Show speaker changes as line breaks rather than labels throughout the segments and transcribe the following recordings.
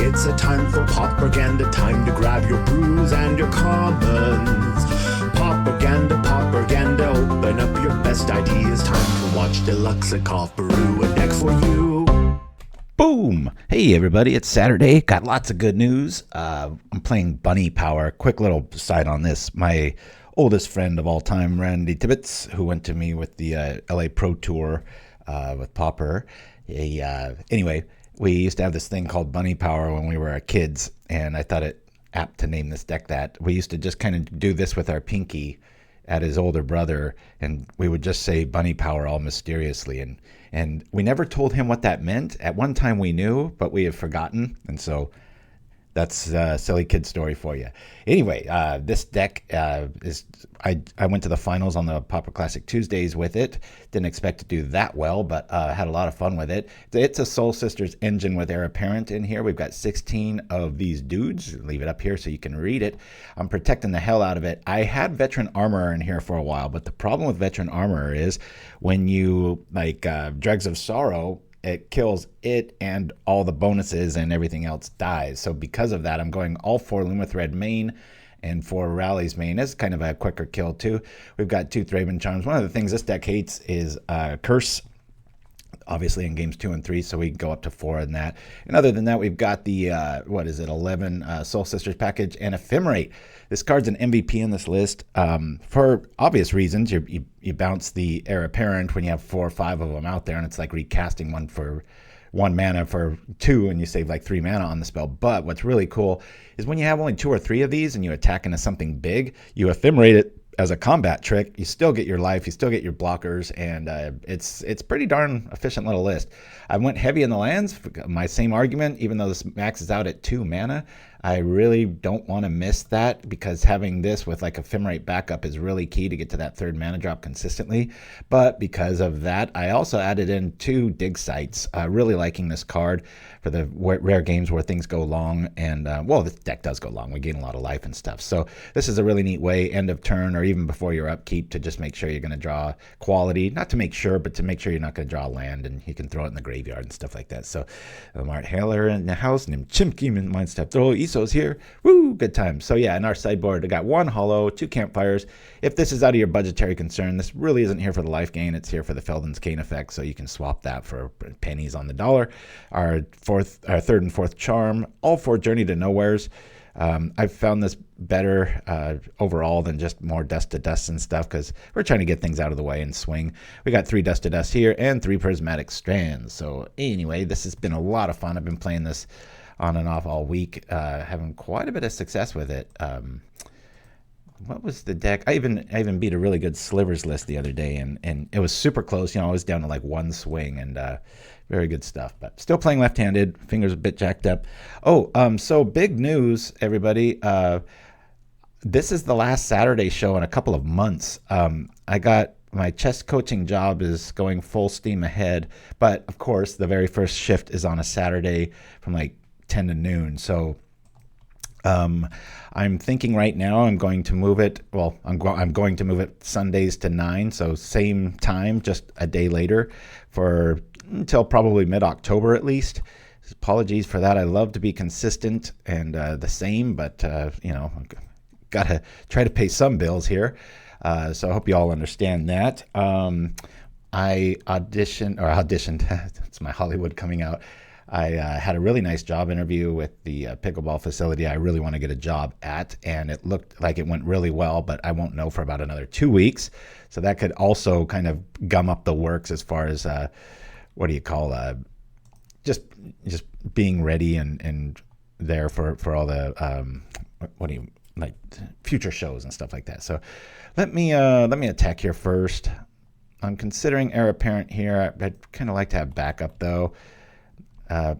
It's a time for propaganda, time to grab your brews and your commons. Propaganda, open up your best ideas. Time to watch deluxeicoff brew a deck for you.
Boom! Hey everybody, it's Saturday. Got lots of good news. I'm playing Bunny Power. Quick little side on this. My oldest friend of all time, Randy Tibbetts, who went to me with the LA Pro Tour with Pauper. Anyway, we used to have this thing called Bunny Power when we were kids, and I thought it apt to name this deck that. We used to just kind of do this with our pinky at his older brother, and we would just say Bunny Power all mysteriously, and we never told him what that meant. At one time we knew, but we have forgotten, and so that's a silly kid story for you. Anyway, this deck is... I went to the finals on the Pauper Classic Tuesdays with it. Didn't expect to do that well, but had a lot of fun with it. It's a Soul Sisters engine with Hare Apparent in here. We've got 16 of these dudes. Leave it up here so you can read it. I'm protecting the hell out of it. I had Veteran Armorer in here for a while, but the problem with Veteran Armorer is when you, like Dregs of Sorrow, it kills it and all the bonuses and everything else dies. So because of that, I'm going all for Lumithread main and for Rally's main. It's kind of a quicker kill too. We've got 2 Thraben Charms. One of the things this deck hates is Curse, obviously in games 2 and 3, so we can go up to 4 in that. And other than that, we've got the, 11 Soul Sisters package and Ephemerate. This card's an MVP in this list. For obvious reasons, you bounce the Hare Apparent when you have 4 or 5 of them out there, and it's like recasting one for 1 mana for 2, and you save like 3 mana on the spell. But what's really cool is when you have only 2 or 3 of these and you attack into something big, you Ephemerate it as a combat trick. You still get your life, you still get your blockers, and it's pretty darn efficient little list. I went heavy in the lands. My same argument, even though this maxes out at 2 mana, I really don't want to miss that, because having this with like Ephemerate backup is really key to get to that 3rd mana drop consistently. But because of that, I also added in 2 dig sites. Really liking this card for the rare games where things go long, and well, this deck does go long. We gain a lot of life and stuff. So this is a really neat way, end of turn or even before your upkeep, to just make sure you're going to draw quality. Not to make sure, but to make sure you're not going to draw land, and you can throw it in the graveyard and stuff like that. So Mart Haler in the house named Chimpskey, Mind Step Throw. Iso's here. Woo, good time. So yeah, in our sideboard, I got 1 Hallow, 2 Campfires. If this is out of your budgetary concern, this really isn't here for the life gain. It's here for the Felden's Cane effect, so you can swap that for pennies on the dollar. Our 3rd and 4th Charm, all 4 Journey to Nowheres. I've found this better overall than just more Dust to Dust and stuff, because we're trying to get things out of the way and swing. We got 3 Dust to Dust here and 3 Prismatic Strands. So anyway, this has been a lot of fun. I've been playing this on and off all week, having quite a bit of success with it. What was the deck? I even beat a really good Slivers list the other day, and it was super close. You know, I was down to like 1 swing, and very good stuff. But still playing left-handed, fingers a bit jacked up. Oh, so big news, everybody. This is the last Saturday show in a couple of months. I got my chess coaching job is going full steam ahead, but of course the very first shift is on a Saturday from like 10 to noon. So I'm thinking right now I'm going to move it. Well, I'm going to move it Sundays to 9, so same time, just a day later, for until probably mid-October at least. Apologies for that. I love to be consistent and the same, but you know, gotta try to pay some bills here. So I hope you all understand that. I auditioned. It's my Hollywood coming out. I had a really nice job interview with the pickleball facility I really want to get a job at, and it looked like it went really well, but I won't know for about another 2 weeks. So that could also kind of gum up the works as far as what do you call just being ready and there for all the what do you like future shows and stuff like that. So let me attack here first. I'm considering Hare Apparent here. I'd kind of like to have backup though.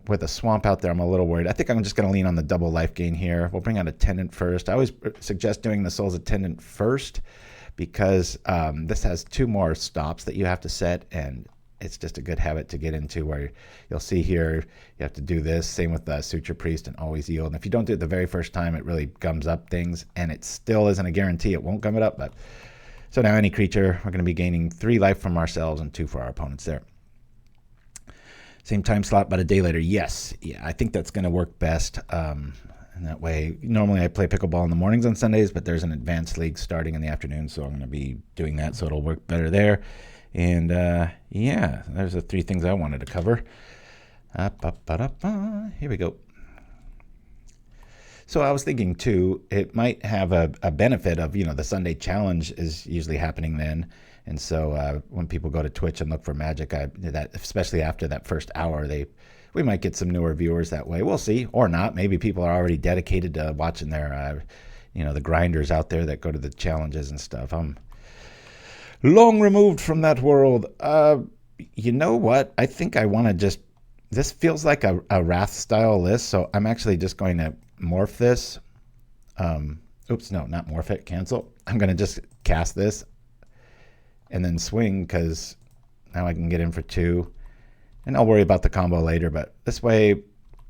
With a swamp out there, I'm a little worried. I think I'm just going to lean on the double life gain here. We'll bring out Attendant first. I always suggest doing the Soul's Attendant first, because this has 2 more stops that you have to set, and it's just a good habit to get into, where you'll see here you have to do this. Same with the Suture Priest and Always Yield. And if you don't do it the very first time, it really gums up things, and it still isn't a guarantee it won't gum it up. But so now any creature, we're going to be gaining 3 life from ourselves and 2 for our opponents there. Same time slot, but a day later. Yes. Yeah, I think that's going to work best. And that way, normally I play pickleball in the mornings on Sundays, but there's an advanced league starting in the afternoon, so I'm going to be doing that, so it'll work better there. And yeah, there's the 3 things I wanted to cover. Here we go. So I was thinking too, it might have a benefit of, the Sunday challenge is usually happening then. And so when people go to Twitch and look for Magic, that especially after that first hour, we might get some newer viewers that way. We'll see, or not. Maybe people are already dedicated to watching their, the grinders out there that go to the challenges and stuff. I'm long removed from that world. You know what? I think I want to this feels like a Wrath style list, so I'm actually just going to morph this. Oops, no, not morph it, cancel. I'm going to just cast this and then swing, because now I can get in for 2. And I'll worry about the combo later, but this way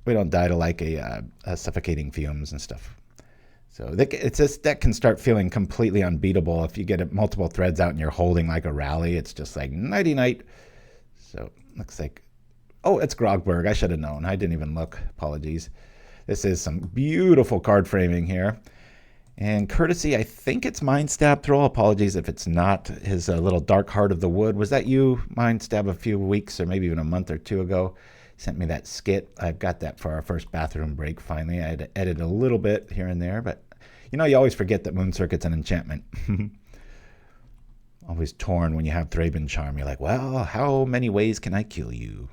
we don't die to like a suffocating fumes and stuff. So that can start feeling completely unbeatable if you get multiple threads out and you're holding like a rally. It's just like nighty-night. So looks like, oh, it's Grogberg. I should have known. I didn't even look. Apologies. This is some beautiful card framing here. And courtesy, I think it's Mind Stab Throw. Apologies if it's not. His little Dark Heart of the Wood. Was that you, Mind Stab, a few weeks or maybe even a month or 2 ago? Sent me that skit. I've got that for our first bathroom break finally. I had to edit a little bit here and there, but you always forget that Moon Circuit's an enchantment. Always torn when you have Thraben Charm. You're like, well, how many ways can I kill you?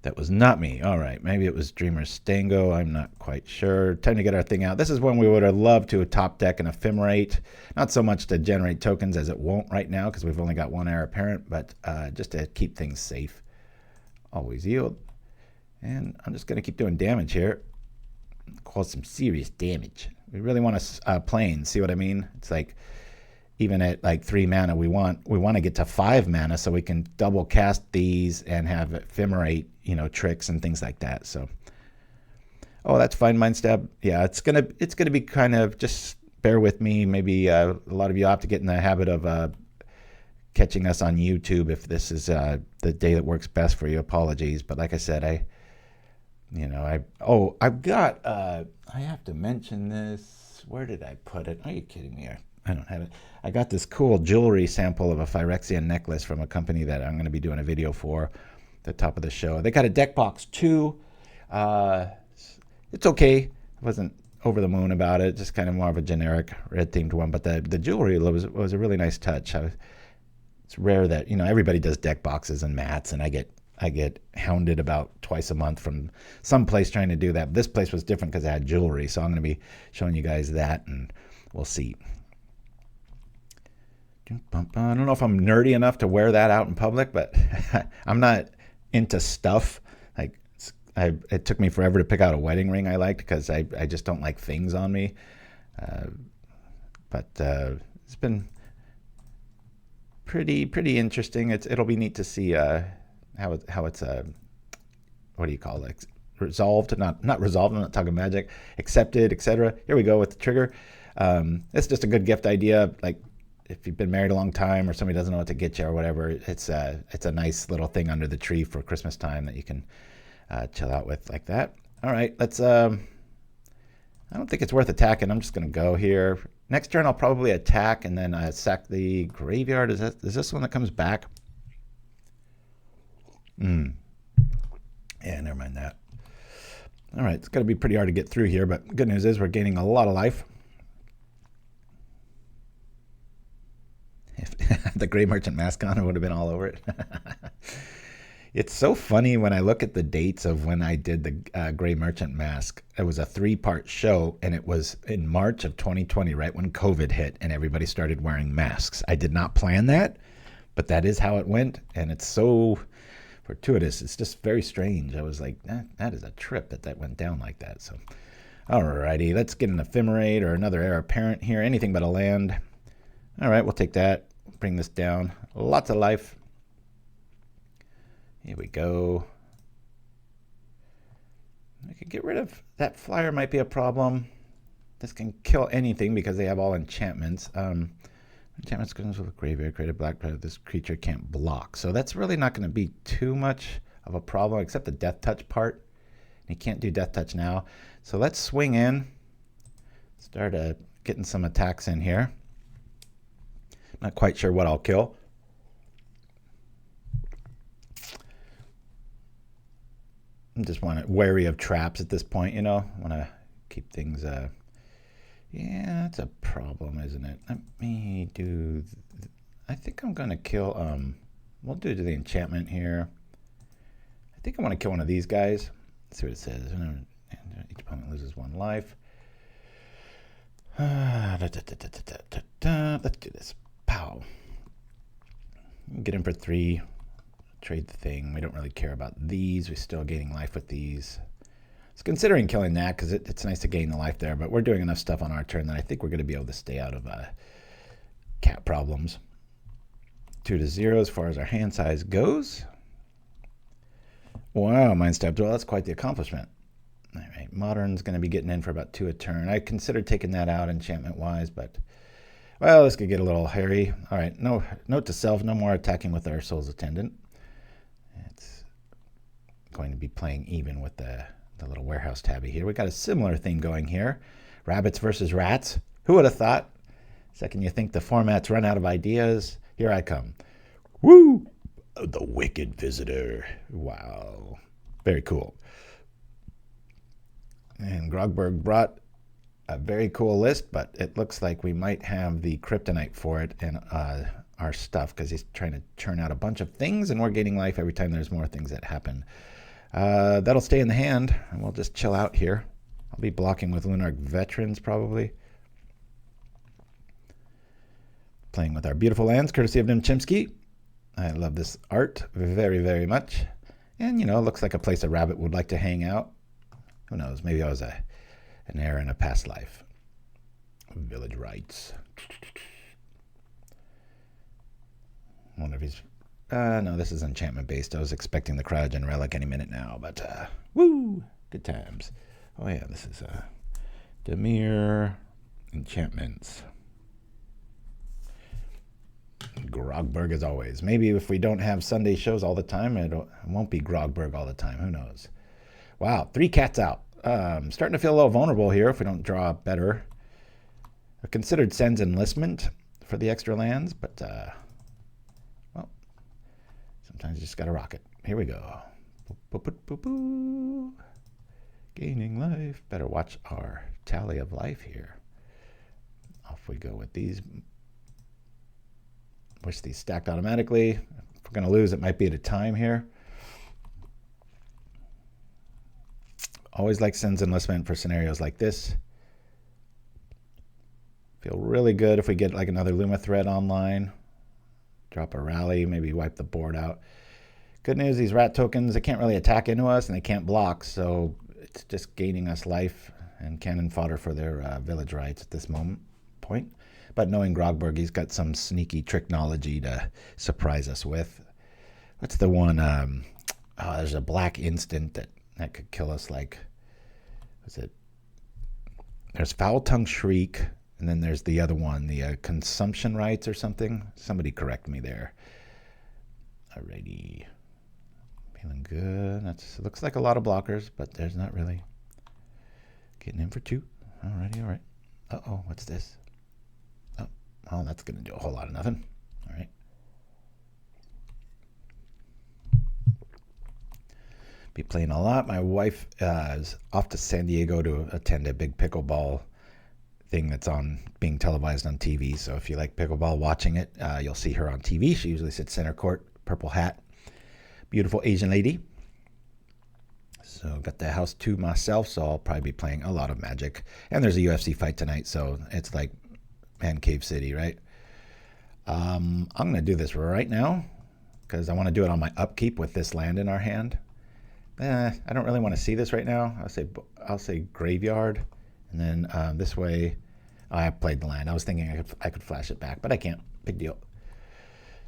That was not me. All right, maybe it was Dreamer Stango. I'm not quite sure. Time to get our thing out. This is when we would have loved to top deck an Ephemerate. Not so much to generate tokens, as it won't right now, because we've only got 1 Hare Apparent, but just to keep things safe. Always yield. And I'm just going to keep doing damage here. Cause some serious damage. We really want to plane. See what I mean? It's like, even at like 3 mana, we want to get to 5 mana so we can double cast these and have Ephemerate, tricks and things like that. So, oh, that's fine, Mind Stab. Yeah, it's gonna be kind of, just bear with me. Maybe a lot of you have to get in the habit of catching us on YouTube if this is the day that works best for you. Apologies, but like I said, I've got. I have to mention this. Where did I put it? Are you kidding me? I don't have it. I got this cool jewelry sample of a Phyrexian necklace from a company that I'm going to be doing a video for at the top of the show. They got a deck box too. It's okay. I wasn't over the moon about it. Just kind of more of a generic red themed one. But the jewelry was a really nice touch. It's rare that everybody does deck boxes and mats, and I get hounded about twice a month from some place trying to do that. This place was different because it had jewelry, so I'm going to be showing you guys that, and we'll see. I don't know if I'm nerdy enough to wear that out in public, but I'm not into stuff. Like it took me forever to pick out a wedding ring I liked because I just don't like things on me. But it's been pretty interesting. It'll be neat to see how it's what do you call it? Resolved, not resolved. I'm not talking magic. Accepted, etc. Here we go with the trigger. It's just a good gift idea. Like, if you've been married a long time or somebody doesn't know what to get you or whatever, it's a nice little thing under the tree for Christmas time that you can chill out with like that. All right, let's. I don't think it's worth attacking. I'm just going to go here. Next turn, I'll probably attack and then sack the graveyard. Is this one that comes back? Yeah, never mind that. All right, it's going to be pretty hard to get through here, but good news is we're gaining a lot of life. If the Grey Merchant mask on, it would have been all over it. It's so funny when I look at the dates of when I did the Grey Merchant mask. It was a 3-part show, and it was in March of 2020, right when COVID hit, and everybody started wearing masks. I did not plan that, but that is how it went, and it's so fortuitous. It's just very strange. I was like, that is a trip that went down like that. So, alrighty, let's get an Ephemerate or another Hare Apparent here. Anything but a land. All right, we'll take that. Bring this down. Lots of life. Here we go. I could get rid of that flyer. Might be a problem. This can kill anything because they have all enchantments. Enchantments goes with graveyard, create a black planet this creature can't block. So that's really not going to be too much of a problem, except the death touch part. He can't do death touch now. So let's swing in. Start getting some attacks in here. Not quite sure what I'll kill. I'm just wary of traps at this point, you know. Want to keep things. Yeah, that's a problem, isn't it? Let me do. I think I'm gonna kill. We'll do the enchantment here. I think I want to kill one of these guys. Let's see what it says. Each opponent loses 1 life. Let's do this. Pow. Get in for 3. Trade the thing. We don't really care about these. We're still gaining life with these. I was considering killing that because it's nice to gain the life there, but we're doing enough stuff on our turn that I think we're going to be able to stay out of cat problems. 2-0 as far as our hand size goes. Wow, Mindstep Dwell, that's quite the accomplishment. All right, Modern's going to be getting in for about 2 a turn. I considered taking that out enchantment-wise, but, well, this could get a little hairy. All right, no, note to self, no more attacking with our Soul's Attendant. It's going to be playing even with the little warehouse tabby here. We got a similar thing going here. Rabbits versus rats. Who would have thought? Second you think the format's run out of ideas, here I come. Woo! The Wicked Visitor. Wow. Very cool. And Grogberg brought a very cool list, but it looks like we might have the kryptonite for it in our stuff because he's trying to churn out a bunch of things and we're gaining life every time there's more things that happen. That'll stay in the hand and we'll just chill out here. I'll be blocking with Lunarch Veterans probably. Playing with our beautiful lands courtesy of Chimpskey. I love this art very, very much. And, you know, it looks like a place a rabbit would like to hang out. Who knows? Maybe I was an heir in a past life. Village rights. I wonder if he's... no, this is enchantment-based. I was expecting the Cryogen Relic any minute now, but... woo! Good times. Oh, yeah, this is... Demir Enchantments. Grogberg as always. Maybe if we don't have Sunday shows all the time, it won't be Grogberg all the time. Who knows? Wow, 3 cats out. Starting to feel a little vulnerable here if we don't draw better. I considered Sen's Enlistment for the extra lands, but, well, sometimes you just got to rock it. Here we go. Boop, boop, boop, boop. Gaining life. Better watch our tally of life here. Off we go with these. Wish these stacked automatically. If we're going to lose, it might be at a time here. Always like Sen's Enlistment for scenarios like this. Feel really good if we get like another Lumithread online. Drop a rally, maybe wipe the board out. Good news, these rat tokens, they can't really attack into us and they can't block, so it's just gaining us life and cannon fodder for their village rights at this point. But knowing Grogberg, he's got some sneaky tricknology to surprise us with. What's the one? There's a black instant that could kill us like, what's it? There's Foul Tongue Shriek, and then there's the other one, the Consumption Rights or something. Somebody correct me there. Alrighty. Feeling good. It looks like a lot of blockers, but there's not really. Getting in for 2. Alrighty, alright. Uh-oh, what's this? Oh, that's going to do a whole lot of nothing. All right. Be playing a lot. My wife is off to San Diego to attend a big pickleball thing that's being televised on TV. So if you like pickleball, watching it, you'll see her on TV. She usually sits center court, purple hat. Beautiful Asian lady. So got the house to myself, so I'll probably be playing a lot of Magic. And there's a UFC fight tonight, so it's like Man Cave City, right? I'm going to do this right now because I want to do it on my upkeep with this land in our hand. I don't really want to see this right now. I'll say graveyard, and then this way, I played the land. I was thinking I could flash it back, but I can't. Big deal.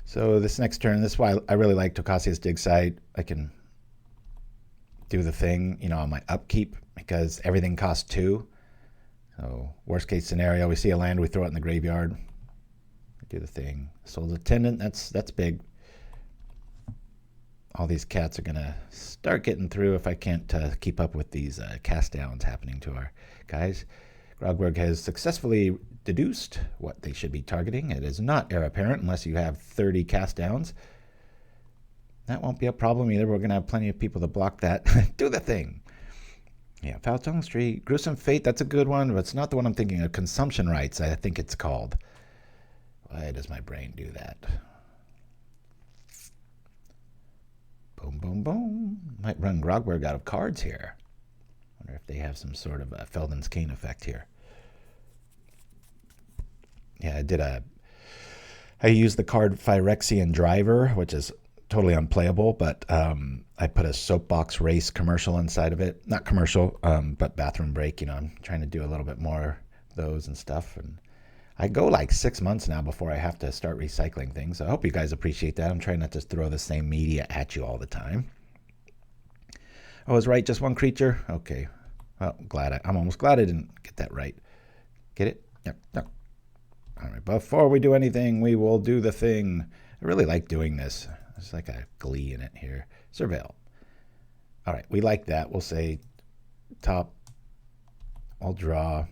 So this next turn, this is why I really like Tocasia's dig site. I can do the thing, you know, on my upkeep because everything costs 2. So worst case scenario, we see a land, we throw it in the graveyard. Do the thing. Soul's Attendant, that's big. All these cats are going to start getting through if I can't keep up with these cast downs happening to our guys. Grogberg has successfully deduced what they should be targeting. It is not Hare Apparent unless you have 30 cast downs. That won't be a problem either. We're going to have plenty of people to block that. Do the thing. Yeah, Foul Tongue Street. Gruesome Fate, that's a good one, but it's not the one I'm thinking of. Consumption Rights, I think it's called. Why does my brain do that? Boom, boom, boom. Might run Grogberg out of cards here. Wonder if they have some sort of a Felden's Cane effect here. Yeah, I used the card Phyrexian Driver, which is totally unplayable, but I put a soapbox race commercial inside of it. Not commercial, but bathroom break. You know, I'm trying to do a little bit more of those and stuff. And I go like 6 months now before I have to start recycling things. So I hope you guys appreciate that. I'm trying not to throw the same media at you all the time. I was right, just one creature? Okay. Well, I'm almost glad I didn't get that right. Get it? Yep. No. All right, before we do anything, we will do the thing. I really like doing this. There's like a glee in it here. Surveil. All right, we like that. We'll say top. I'll draw.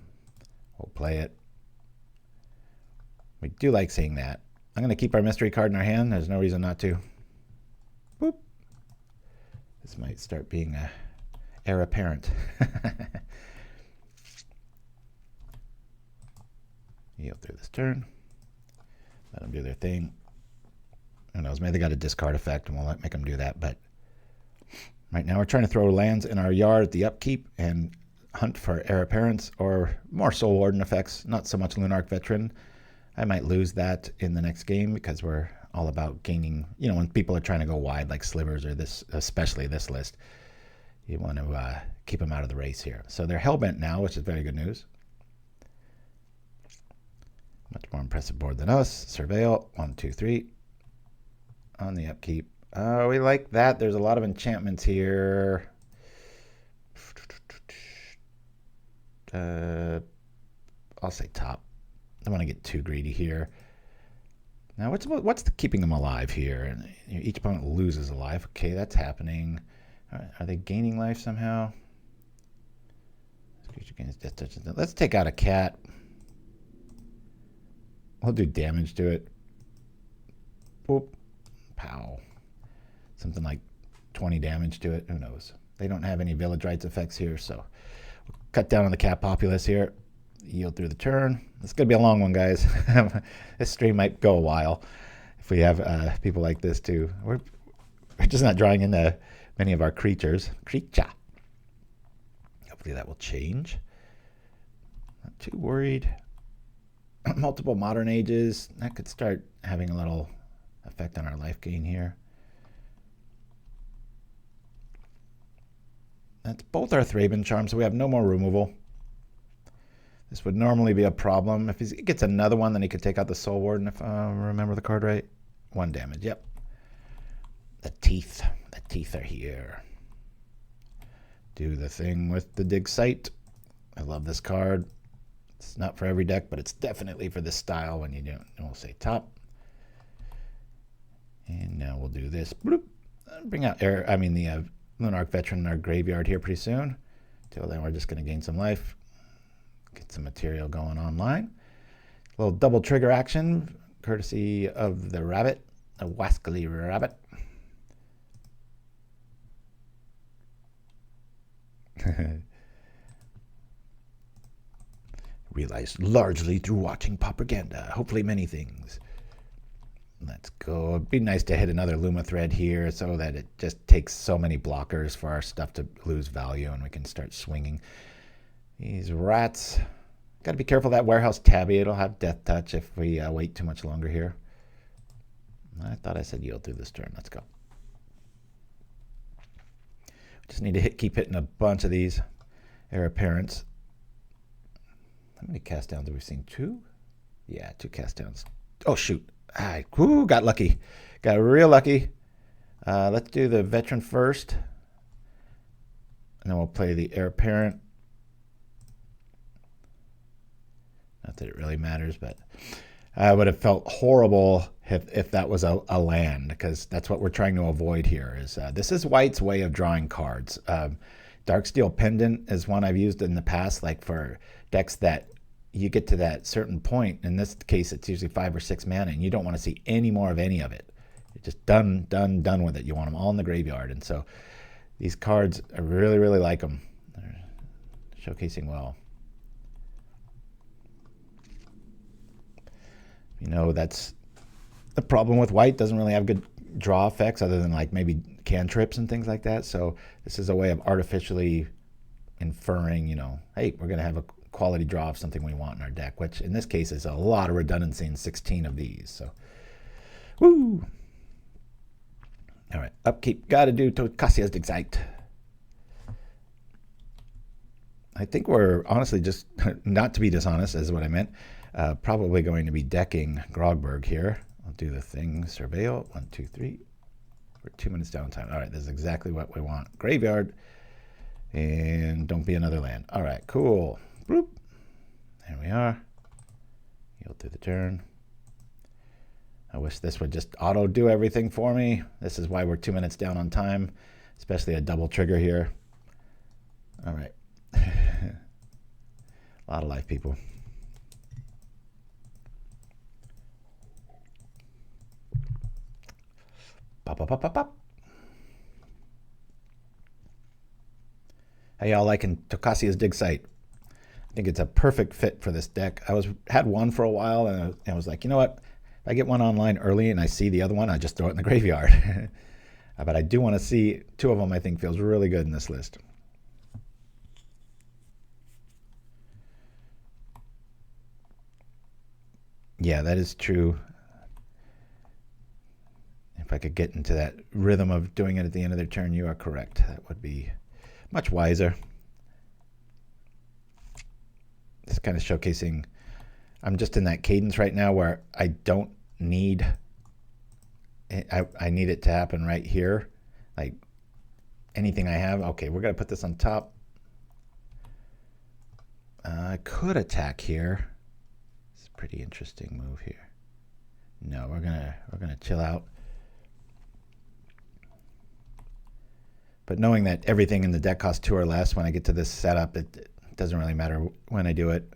We'll play it. We do like saying that. I'm going to keep our mystery card in our hand. There's no reason not to. Boop. This might start being a Hare Apparent. Heal through this turn. Let them do their thing. Who knows? Maybe they got a discard effect, and we'll make them do that. But right now, we're trying to throw lands in our yard at the upkeep and hunt for Hare Apparents or more Soul Warden effects. Not so much Lunarch Veteran. I might lose that in the next game because we're all about gaining. You know, when people are trying to go wide like Slivers or this, especially this list, you want to keep them out of the race here. So they're hellbent now, which is very good news. Much more impressive board than us. Surveil. 1, 2, 3. On the upkeep. Oh, we like that. There's a lot of enchantments here. I'll say top. I don't want to get too greedy here. Now, what's keeping them alive here? And each opponent loses a life. Okay, that's happening. Are they gaining life somehow? Let's take out a cat. We'll do damage to it. Boop. Pow. Something like 20 damage to it. Who knows? They don't have any Village Rights effects here, so we'll cut down on the cat populace here. Yield through the turn. It's going to be a long one, guys. This stream might go a while if we have people like this, too. We're just not drawing into many of our creatures. Hopefully that will change. Not too worried. Multiple Modern Ages. That could start having a little effect on our life gain here. That's both our Thraben Charms, so we have no more removal. This would normally be a problem. If he gets another one, then he could take out the Soul Warden, if I remember the card right. 1 damage, yep. The teeth. The teeth are here. Do the thing with the dig site. I love this card. It's not for every deck, but it's definitely for this style when you do it. And we'll say top. And now we'll do this. Bloop. Bring out the Lunarch Veteran in our graveyard here pretty soon. Till then, we're just going to gain some life. Get some material going online. A little double trigger action, courtesy of the rabbit, a wascally rabbit. Realized largely through watching propaganda, hopefully many things. Let's go. It'd be nice to hit another Lumithread here so that it just takes so many blockers for our stuff to lose value and we can start swinging. These rats. Got to be careful of that Warehouse Tabby. It'll have Death Touch if we wait too much longer here. I thought I said yield through this turn. Let's go. Just need to keep hitting a bunch of these Hare Apparents. How many cast downs have we seen? 2? Yeah, 2 cast downs. Oh, shoot. Got lucky. Got real lucky. Let's do the Veteran first. And then we'll play the Hare Apparent. Not that it really matters, but I would have felt horrible if that was a land, because that's what we're trying to avoid here. Is this is White's way of drawing cards. Darksteel Pendant is one I've used in the past, like for decks that you get to that certain point. In this case, it's usually 5 or 6 mana, and you don't want to see any more of any of it. You're just done with it. You want them all in the graveyard. And so these cards, I really, really like them. They're showcasing well. You know, that's the problem with White. Doesn't really have good draw effects other than like maybe cantrips and things like that. So this is a way of artificially inferring, you know, hey, we're going to have a quality draw of something we want in our deck, which in this case is a lot of redundancy in 16 of these. So, woo! All right, upkeep. Got to do Tocasia's Decklist. I think we're honestly just, not to be dishonest is what I meant, probably going to be decking Grogberg here. I'll do the thing, surveil, 1, 2, 3. We're 2 minutes downtime. All right, this is exactly what we want. Graveyard, and don't be another land. All right, cool. Bloop. There we are. Yield through the turn. I wish this would just auto do everything for me. This is why we're 2 minutes down on time, especially a double trigger here. All right. A lot of life, people. Pop, pop, pop, pop, pop. How y'all liking Tocasia's Dig Site? I think it's a perfect fit for this deck. I had one for a while, and I was like, you know what? If I get one online early and I see the other one, I just throw it in the graveyard. But I do want to see 2 of them. I think feels really good in this list. Yeah, that is true. If I could get into that rhythm of doing it at the end of their turn, you are correct. That would be much wiser. It's kind of showcasing, I'm just in that cadence right now where I don't need, I need it to happen right here. Like anything I have, okay, we're going to put this on top. I could attack here. It's a pretty interesting move here. No, we're gonna chill out. But knowing that everything in the deck costs 2 or less when I get to this setup, it doesn't really matter when I do it.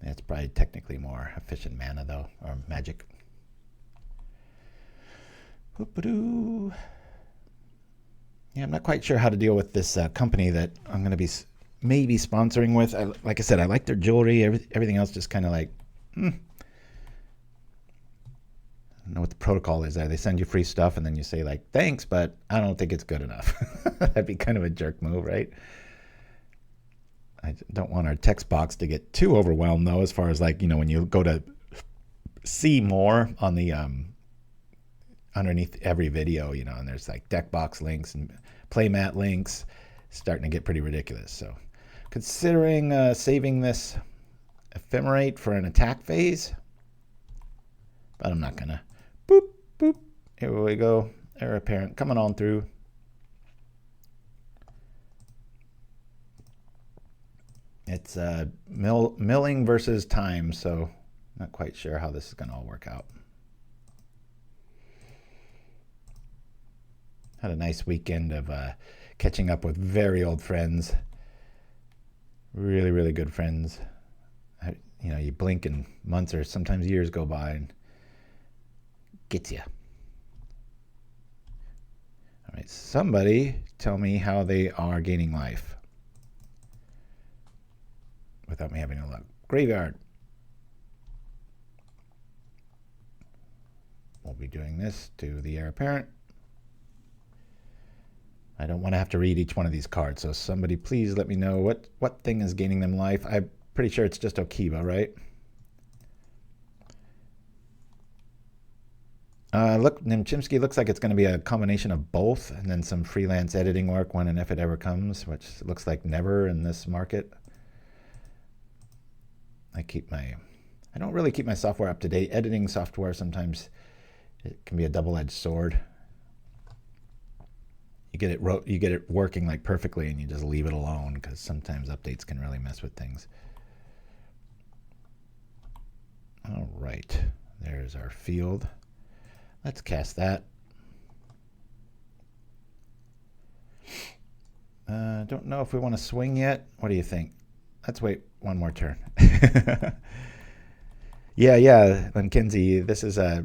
It's probably technically more efficient mana though, or magic. Whoop-a-doo. Yeah, I'm not quite sure how to deal with this company that I'm going to be maybe sponsoring with. Like I said, I like their jewelry. Everything else just kind of like, I don't know what the protocol is there. They send you free stuff and then you say like, thanks, but I don't think it's good enough. That'd be kind of a jerk move, right? I don't want our text box to get too overwhelmed though, as far as like, you know, when you go to see more on the underneath every video, you know, and there's like deck box links and playmat links, starting to get pretty ridiculous. So considering saving this Ephemerate for an attack phase, but I'm not gonna. Boop, boop. Here we go. Hare Apparent coming on through. It's milling versus time, so not quite sure how this is going to all work out. Had a nice weekend of catching up with very old friends. Really, really good friends. You know, you blink and months or sometimes years go by and gets you. All right, somebody tell me how they are gaining life without me having to look. Graveyard. We'll be doing this to the Hare Apparent. I don't want to have to read each one of these cards, so somebody please let me know what thing is gaining them life. I'm pretty sure it's just Okiba, right? Look, Chimpskey looks like it's going to be a combination of both, and then some freelance editing work when and if it ever comes, which looks like never in this market. I don't really keep my software up to date. Editing software, sometimes it can be a double-edged sword. You get it working like perfectly and you just leave it alone, because sometimes updates can really mess with things. All right, there's our field. Let's cast that. Don't know if we want to swing yet. What do you think? Let's wait one more turn. Yeah, Kinsey, this is I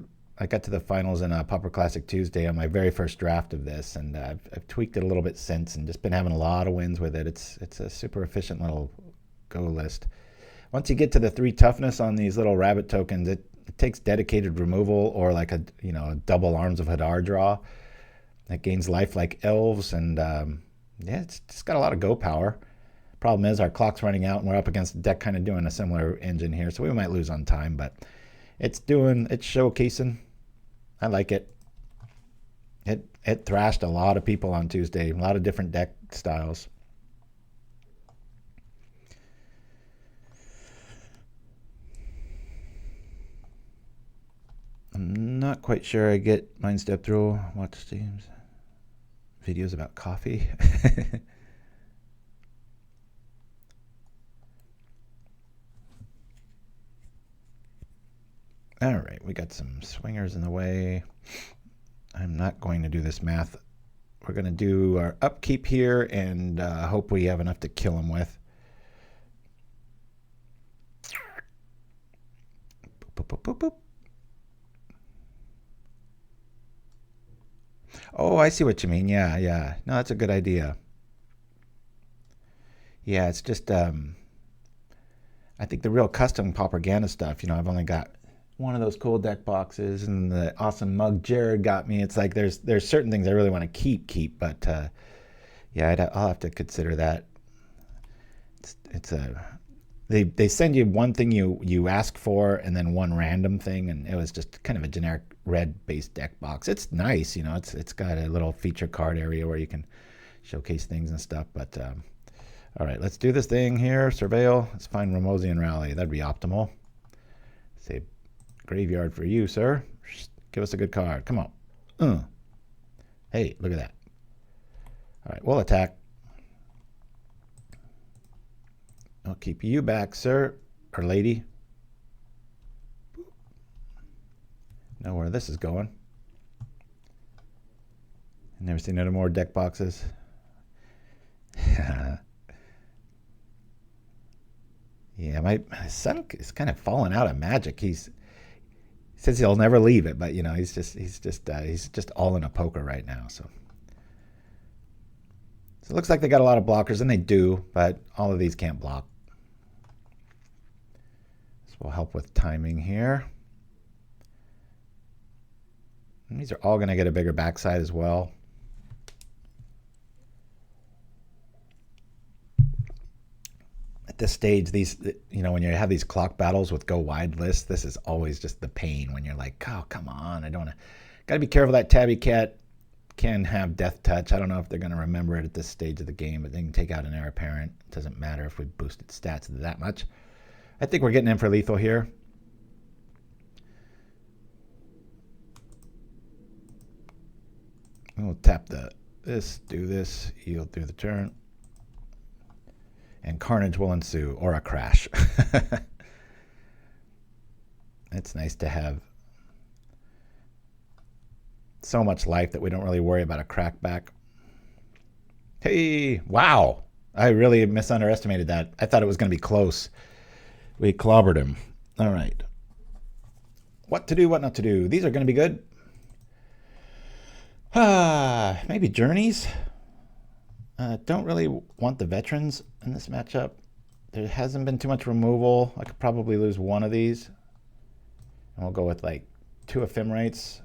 got to the finals in Pauper Classic Tuesday on my very first draft of this, and I've tweaked it a little bit since and just been having a lot of wins with it. It's a super efficient little go list. Once you get to the 3 toughness on these little rabbit tokens, it takes dedicated removal or like a double Arms of Hadar draw that gains life like elves, and yeah, it's just got a lot of go power. Problem is our clock's running out and we're up against a deck kind of doing a similar engine here, so we might lose on time, but it's showcasing. I like it. It thrashed a lot of people on Tuesday, a lot of different deck styles. I'm not quite sure I get Mind Step through. Watch streams, videos about coffee. All right, we got some swingers in the way. I'm not going to do this math. We're going to do our upkeep here and hope we have enough to kill him with. Boop, boop, boop, boop. Oh, I see what you mean. Yeah. No, that's a good idea. Yeah, it's just, I think the real custom propaganda stuff, I've only got one of those cool deck boxes and the awesome mug Jared got me. It's like there's certain things I really want to keep, but yeah, I'll have to consider that. They send you one thing you ask for and then one random thing, and it was just kind of a generic red-based deck box. It's nice, it's got a little feature card area where you can showcase things and stuff, but all right, let's do this thing here. Surveil. Let's find Ramosian Rally. That'd be optimal. Say graveyard for you, sir. Give us a good card. Come on. Hey, look at that. All right, we'll attack. I'll keep you back, sir or lady. Know where this is going. Never seen any more deck boxes. Yeah, my son is kind of falling out of Magic. He says he'll never leave it, but he's just all in a poker right now. So it looks like they got a lot of blockers, and they do, but all of these can't block. This will help with timing here. And these are all going to get a bigger backside as well. At this stage, these, when you have these clock battles with go wide lists, this is always just the pain when you're like, oh, come on, I don't want to. Got to be careful. That Tabby Cat can have Death Touch. I don't know if they're going to remember it at this stage of the game, but they can take out an Hare Apparent. It doesn't matter if we boosted stats that much. I think we're getting in for lethal here. We'll tap this, do this, yield through the turn. And carnage will ensue, or a crash. It's nice to have so much life that we don't really worry about a crackback. Hey, wow. I really misunderestimated that. I thought it was going to be close. We clobbered him. All right. What to do, what not to do. These are going to be good. Maybe Journeys. Don't really want the veterans in this matchup. There hasn't been too much removal. I could probably lose one of these. And we'll go with like 2 Ephemerates.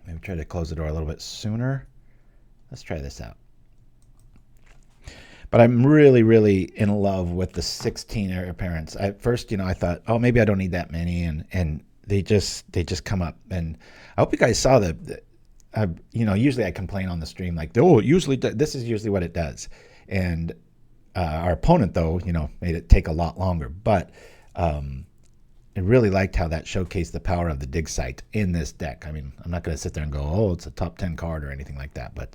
Maybe try to close the door a little bit sooner. Let's try this out. But I'm really, really in love with the 16 Hare Apparents. At first, I thought, oh, maybe I don't need that many, and they just come up. And I hope you guys saw usually I complain on the stream like, oh, this is usually what it does. And our opponent, though, made it take a lot longer. But I really liked how that showcased the power of the dig site in this deck. I mean, I'm not going to sit there and go, oh, it's a top 10 card or anything like that. But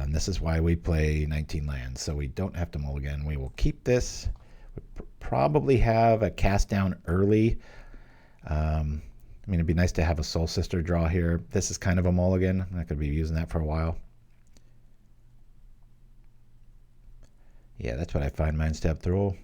this is why we play 19 lands. So we don't have to mulligan. We will keep this. probably have a cast down early. I mean, it'd be nice to have a Soul Sister draw here. This is kind of a mulligan. I could be using that for a while. Yeah, that's what I find Mind Stab Throw.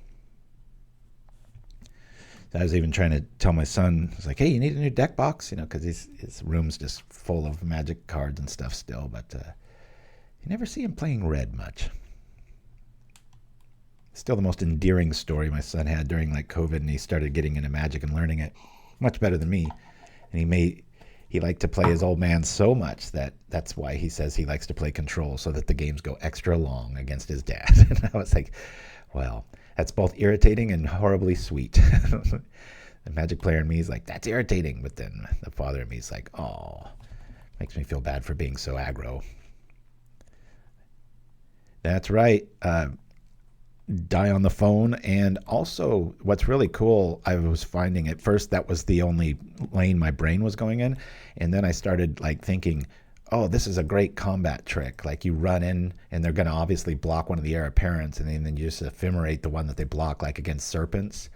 I was even trying to tell my son, I was like, hey, you need a new deck box? You know, because his room's just full of Magic cards and stuff still. But you never see him playing red much. Still the most endearing story my son had during like COVID, and he started getting into Magic and learning it much better than me. And he liked to play his old man so much that's why he says he likes to play Control, so that the games go extra long against his dad. And I was like, well, that's both irritating and horribly sweet. The Magic player in me is like, that's irritating. But then the father in me is like, oh, makes me feel bad for being so aggro. That's right. Die on the phone. And also what's really cool, I was finding at first that was the only lane my brain was going in, and then I started like thinking, oh, this is a great combat trick. Like you run in and they're going to obviously block one of the Hare Apparents, and then you just ephemerate the one that they block, like against serpents,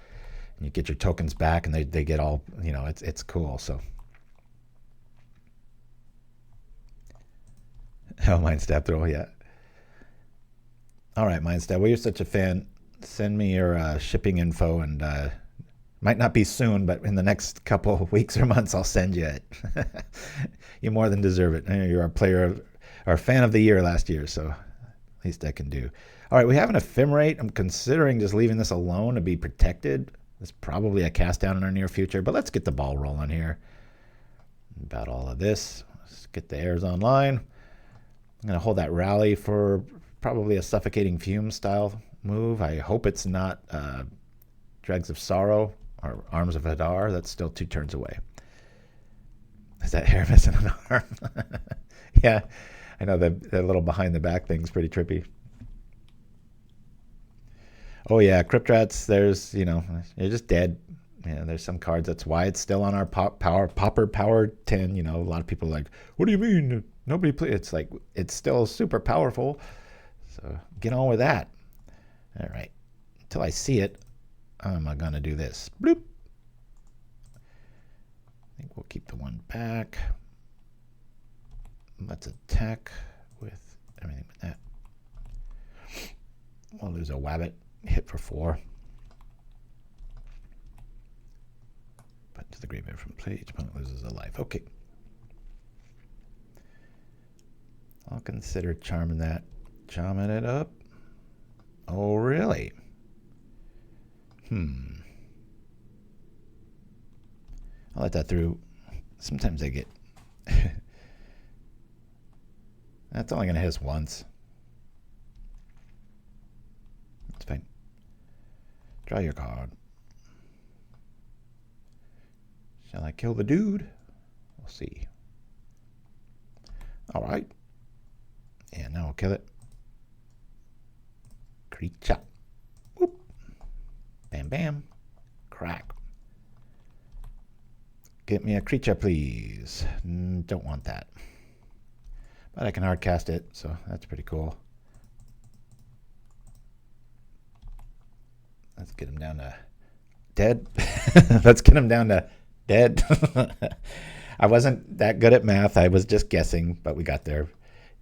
and you get your tokens back, and they get all, you know, it's cool. So oh, Mind Stab Throw, yeah. All right, Mindstab, well, you're such a fan. Send me your shipping info, and might not be soon, but in the next couple of weeks or months, I'll send you it. You more than deserve it. You're our player, our fan of the year last year, so least I can do. All right, we have an Ephemerate. I'm considering just leaving this alone to be protected. There's probably a cast down in our near future, but let's get the ball rolling here. About all of this. Let's get the airs online. I'm going to hold that rally for probably a Suffocating Fume style move. I hope it's not Dregs of Sorrow or Arms of Hadar. That's still 2 turns away. Is that hair missing an arm? Yeah, I know the little behind the back thing's pretty trippy. Oh yeah, Crypt Rats, there's, you know, you're just dead. Yeah, there's some cards. That's why it's still on our Pauper Power 10. You know, a lot of people are like, what do you mean? Nobody play. It's like, it's still super powerful. So get on with that. All right. Until I see it, I'm going to do this. Bloop. I think we'll keep the one back. Let's attack with everything but that. We'll lose a Wabbit. Hit for 4. Put to the graveyard from play. Each opponent loses a life. Okay. I'll consider charming that. Charming it up. Oh, really? I'll let that through. Sometimes I get... That's only going to hit us once. It's fine. Draw your card. Shall I kill the dude? We'll see. All right. And now we'll kill it. Creature. Whoop. Bam, bam. Crack. Get me a creature, please. Don't want that. But I can hard cast it, so that's pretty cool. Let's get him down to dead. Let's get him down to dead. I wasn't that good at math. I was just guessing, but we got there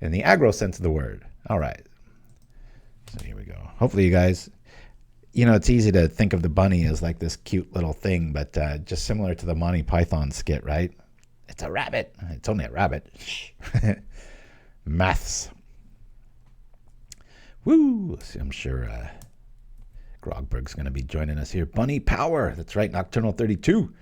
in the aggro sense of the word. All right. So here we go. Hopefully you guys, you know, it's easy to think of the bunny as like this cute little thing, but just similar to the Monty Python skit, right? It's a rabbit. It's only a rabbit. Maths. Woo! I'm sure Grogberg's going to be joining us here. Bunny Power. That's right. Nocturnal 32.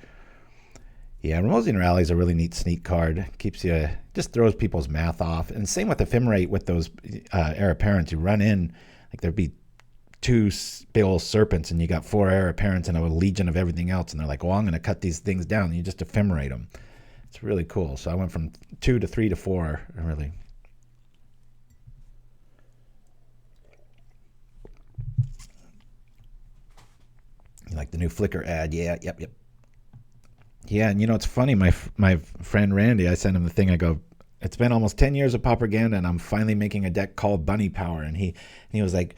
Yeah, Ramosian Rally is a really neat sneak card. Keeps you, just throws people's math off. And same with Ephemerate with those Hare Apparents. You run in, like there'd be 2 big old serpents, and you got 4 Hare Apparents and a legion of everything else. And they're like, well, I'm going to cut these things down. And you just Ephemerate them. It's really cool. So I went from 2 to 3 to 4, really. You like the new Flickr ad? Yeah, yep. Yeah, and you know, it's funny, my friend Randy, I sent him the thing, I go, it's been almost 10 years of propaganda, and I'm finally making a deck called Bunny Power, and he was like,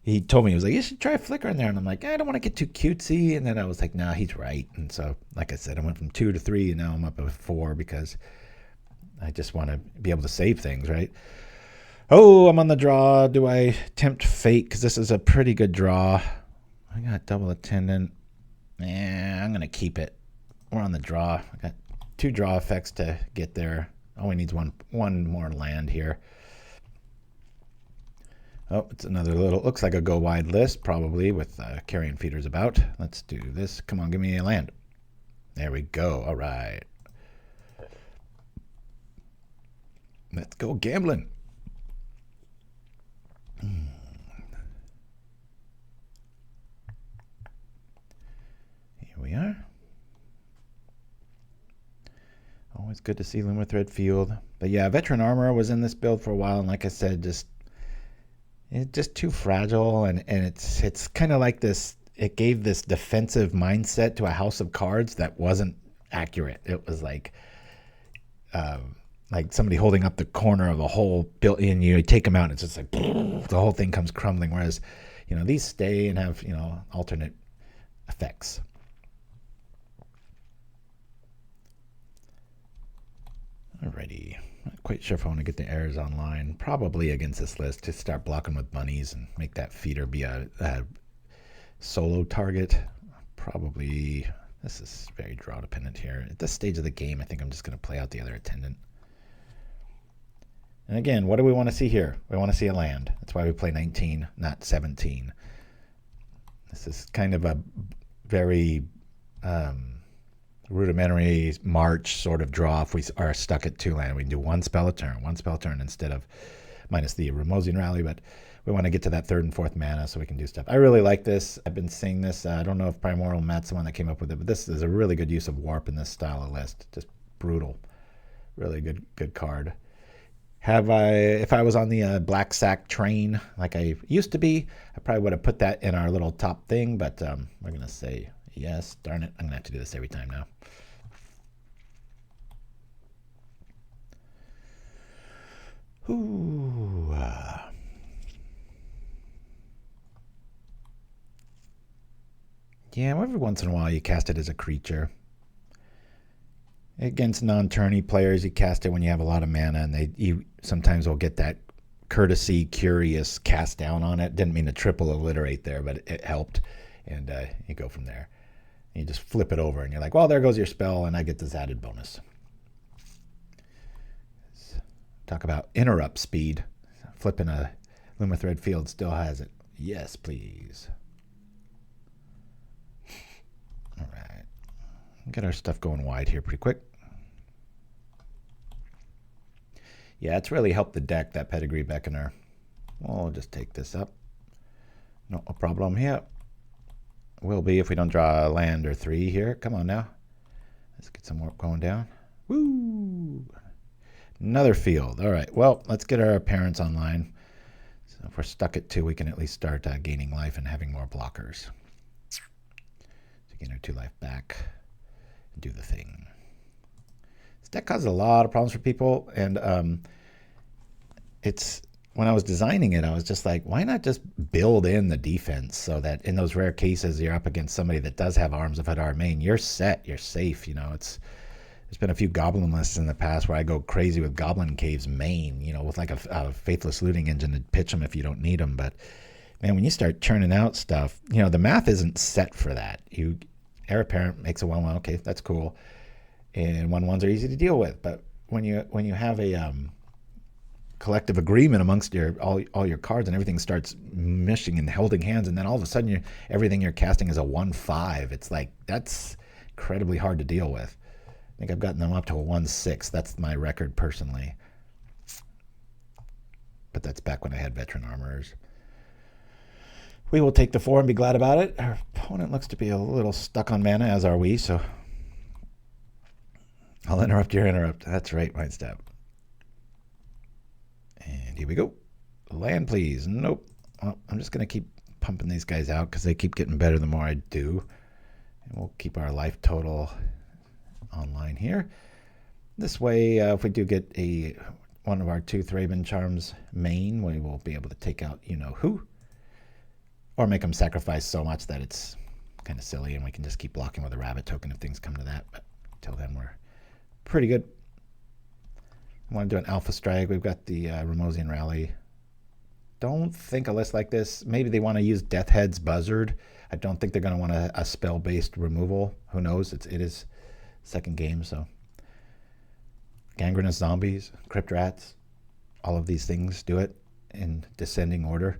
he told me, he was like, you should try Flicker in there. And I'm like, I don't want to get too cutesy. And then I was like, nah, he's right. And so, like I said, I went from 2 to 3, and now I'm up at 4 because I just want to be able to save things, right? Oh, I'm on the draw. Do I tempt fate? Because this is a pretty good draw. I got double Attendant. I'm going to keep it. We're on the draw. I got 2 draw effects to get there. All we need is one more land here. Oh, it's another little, looks like a go wide list, probably with carrion feeders about. Let's do this. Come on, give me a land. There we go. All right. Let's go gambling. Here we are. Always good to see Lumithread Field. But yeah, Veteran Armor was in this build for a while, and like I said, it's just too fragile, and it's kind of like this. It gave this defensive mindset to a house of cards that wasn't accurate. It was like somebody holding up the corner of a hole built in. You take them out, and it's just like the whole thing comes crumbling. Whereas, these stay and have alternate effects. Alrighty. Not quite sure if I want to get the errors online. Probably against this list to start blocking with bunnies and make that feeder be a solo target. Probably. This is very draw dependent here. At this stage of the game, I think I'm just going to play out the other Attendant. And again, what do we want to see here? We want to see a land. That's why we play 19, not 17. This is kind of a very rudimentary March sort of draw. If we are stuck at 2 land, we can do 1 spell a turn instead of minus the Ramosian Rally, but we want to get to that 3rd and 4th mana so we can do stuff. I really like this. I've been seeing this. I don't know if Primordial Matt's the one that came up with it, but this is a really good use of warp in this style of list. Just brutal. Really good card. If I was on the Black Sack train like I used to be, I probably would have put that in our little top thing, but we're going to say yes. Darn it. I'm going to have to do this every time now. Ooh. Yeah, every once in a while you cast it as a creature. Against non-tourney players, you cast it when you have a lot of mana, and you sometimes will get that courtesy, curious cast down on it. Didn't mean to triple alliterate there, but it helped, and you go from there. And you just flip it over, and you're like, well, there goes your spell, and I get this added bonus. Talk about interrupt speed. Flipping a Lumithread Field still has it. Yes, please. All right. Get our stuff going wide here pretty quick. Yeah, it's really helped the deck, that Pedigree Beckoner. We'll just take this up. No problem here. Will be if we don't draw a land or 3 here. Come on now. Let's get some warp going down. Woo! Another field. All right. Well, let's get our appearance online. So if we're stuck at 2, we can at least start gaining life and having more blockers. So gain our 2 life back and do the thing. This deck causes a lot of problems for people, and it's when I was designing it, I was just like, why not just build in the defense so that in those rare cases you're up against somebody that does have Arms of Hadar main, you're set, you're safe. There's been a few Goblin lists in the past where I go crazy with Goblin Caves main, with like a Faithless Looting Engine to pitch them if you don't need them. But man, when you start churning out stuff, the math isn't set for that. Hare Apparent makes a 1/1, okay, that's cool, and 1/1s are easy to deal with. But when you have a collective agreement amongst all your cards and everything starts mishing and holding hands, and then all of a sudden everything you're casting is a 1/5. It's like, that's incredibly hard to deal with. I think I've gotten them up to a 1/6. That's my record personally. But that's back when I had Veteran Armorers. We will take the 4 and be glad about it. Our opponent looks to be a little stuck on mana, as are we, so I'll interrupt your interrupt. That's right, Mindstep. And here we go. Land, please. Nope. Well, I'm just going to keep pumping these guys out because they keep getting better the more I do. And we'll keep our life total online here. This way, if we do get one of our 2 Thraben Charms main, we will be able to take out who. or make them sacrifice so much that it's kind of silly and we can just keep blocking with a rabbit token if things come to that. But until then, we're pretty good. I want to do an alpha strike. We've got the Ramosian Rally. Don't think a list like this. Maybe they want to use Death Head's Buzzard. I don't think they're going to want a spell-based removal. Who knows? It is second game, so. Gangrenous Zombies, Crypt Rats, all of these things do it in descending order.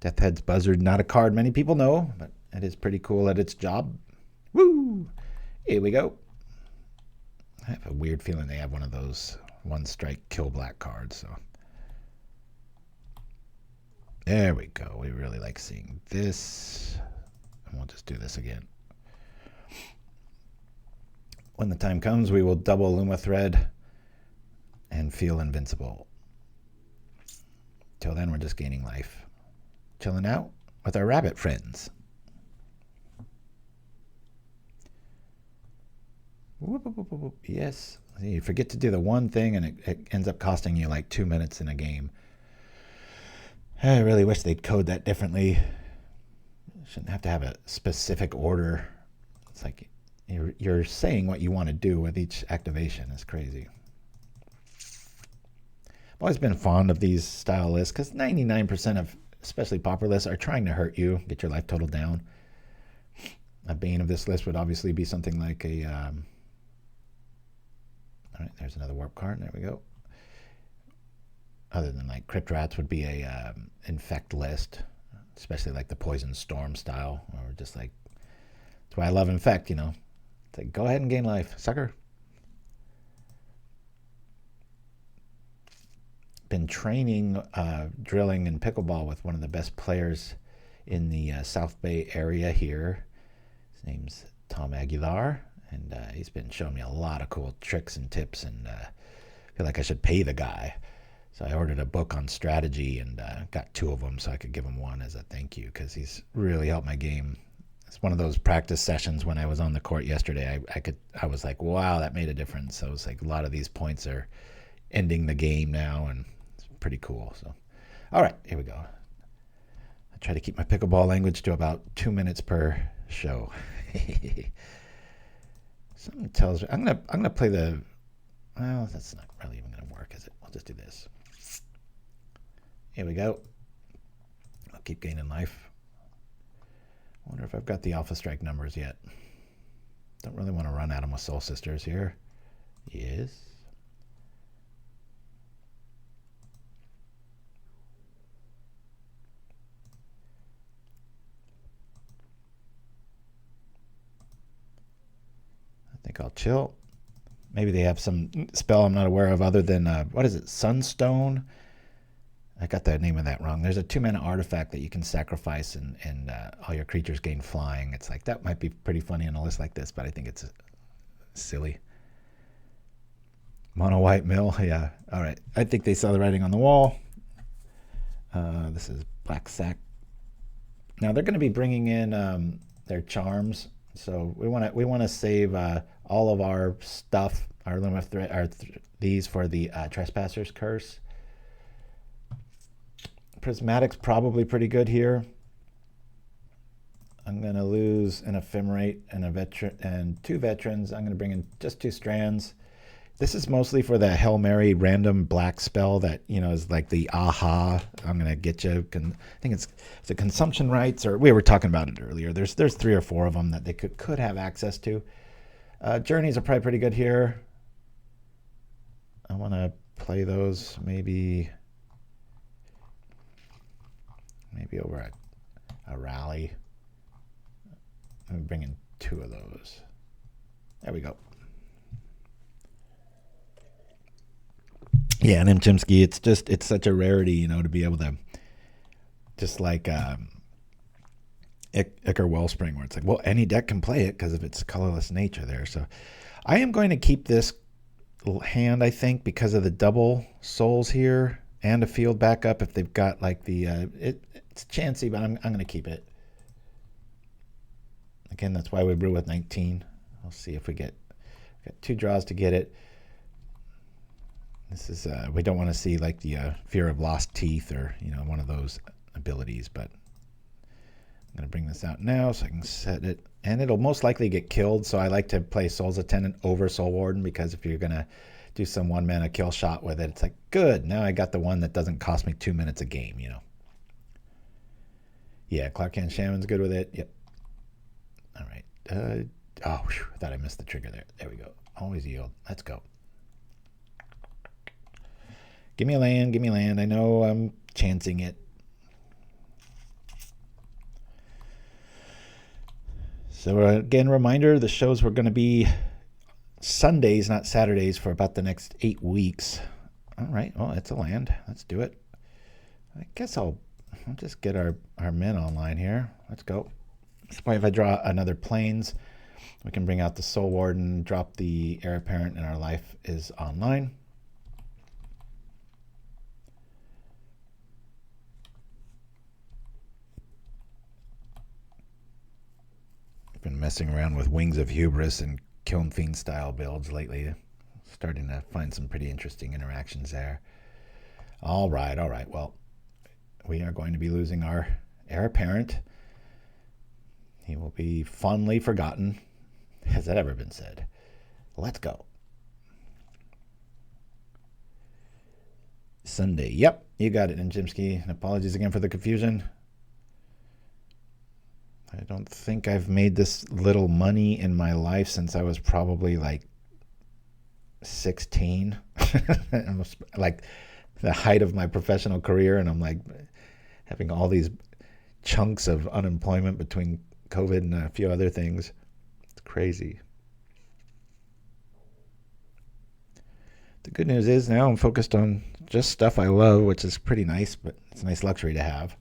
Death Head's Buzzard, not a card many people know, but it is pretty cool at its job. Woo! Here we go. I have a weird feeling they have one of those one-strike kill black cards, so. There we go. We really like seeing this. And we'll just do this again. When the time comes, we will double Lumithread and feel invincible. Till then, we're just gaining life. Chilling out with our rabbit friends. Whoop, whoop, whoop, whoop. Yes. You forget to do the one thing, and it ends up costing you like 2 minutes in a game. I really wish they'd code that differently. Shouldn't have to have a specific order. It's like you're saying what you want to do with each activation. It's crazy. I've always been fond of these style lists because 99% of, especially Pauper lists, are trying to hurt you, get your life total down. A bane of this list would obviously be something like a... all right, there's another warp card. There we go. Other than like Crypt Rats would be a infect list, especially like the Poison Storm style, or just like, that's why I love infect, you know. It's like, go ahead and gain life, sucker. Been training drilling and pickleball with one of the best players in the South Bay area here. His name's Tom Aguilar, and he's been showing me a lot of cool tricks and tips, and I feel like I should pay the guy. So I ordered a book on strategy and got 2 of them so I could give him one as a thank you because he's really helped my game. It's one of those practice sessions when I was on the court yesterday. I was like, wow, that made a difference. So it's like a lot of these points are ending the game now, and it's pretty cool. So, all right, here we go. I try to keep my pickleball language to about 2 minutes per show. Something tells me I'm gonna play the. Well, that's not really even gonna work, is it? I'll just do this. Here we go. I'll keep gaining life. I wonder if I've got the Alpha Strike numbers yet. Don't really want to run at them with Soul Sisters here. Yes. I think I'll chill. Maybe they have some spell I'm not aware of other than, what is it, Sunstone? I got the name of that wrong. There's a 2-mana artifact that you can sacrifice and all your creatures gain flying. It's like, that might be pretty funny in a list like this, but I think it's silly. Mono white mill, yeah. All right, I think they saw the writing on the wall. This is Black Sack. Now they're going to be bringing in their charms, so we want to save all of our stuff, our these for the Trespasser's Curse. Prismatic's probably pretty good here. I'm going to lose an Ephemerate and a veteran and 2 veterans. I'm going to bring in just 2 strands. This is mostly for the Hail Mary random black spell that, you know, is like the aha, I'm going to get you. I think it's the consumption rights, or we were talking about it earlier. There's 3 or 4 of them that they could have access to. Journeys are probably pretty good here. I want to play those maybe over a rally. I'm bringing 2 of those. There we go. Yeah, and Chimpskey, it's such a rarity, you know, to be able to, just like Ekhaert Wellspring, where it's like, well, any deck can play it because of its colorless nature there. So I am going to keep this hand, I think, because of the double souls here and a field backup if they've got like the, it's chancy, but I'm going to keep it. Again, that's why we brew with 19. We'll see if we got 2 draws to get it. This is, we don't want to see like the Fear of Lost Teeth or, one of those abilities, but I'm going to bring this out now so I can set it. And it'll most likely get killed, so I like to play Soul's Attendant over Soul Warden, because if you're going to do some 1-mana kill shot with it, it's like, good, now I got the one that doesn't cost me 2 minutes a game, Yeah, Clark Kent Shaman's good with it. Yep. All right. I thought I missed the trigger there. There we go. Always yield. Let's go. Give me a land. Give me land. I know I'm chancing it. So again, reminder, the shows were going to be Sundays, not Saturdays, for about the next 8 weeks. All right. Well, it's a land. Let's do it. I guess I'll just get our men online here. Let's go. At this point, if I draw another Plains, we can bring out the Soul Warden, drop the Hare Apparent, and our life is online. I've been messing around with Wings of Hubris and Kiln Fiend style builds lately. Starting to find some pretty interesting interactions there. All right. Well, we are going to be losing our Hare Apparent. He will be fondly forgotten. Has that ever been said? Let's go. Sunday. Yep, you got it, Chimpskey. And apologies again for the confusion. I don't think I've made this little money in my life since I was probably like 16. Like the height of my professional career, and I'm like having all these chunks of unemployment between COVID and a few other things. It's crazy. The good news is now I'm focused on just stuff I love, which is pretty nice, but it's a nice luxury to have.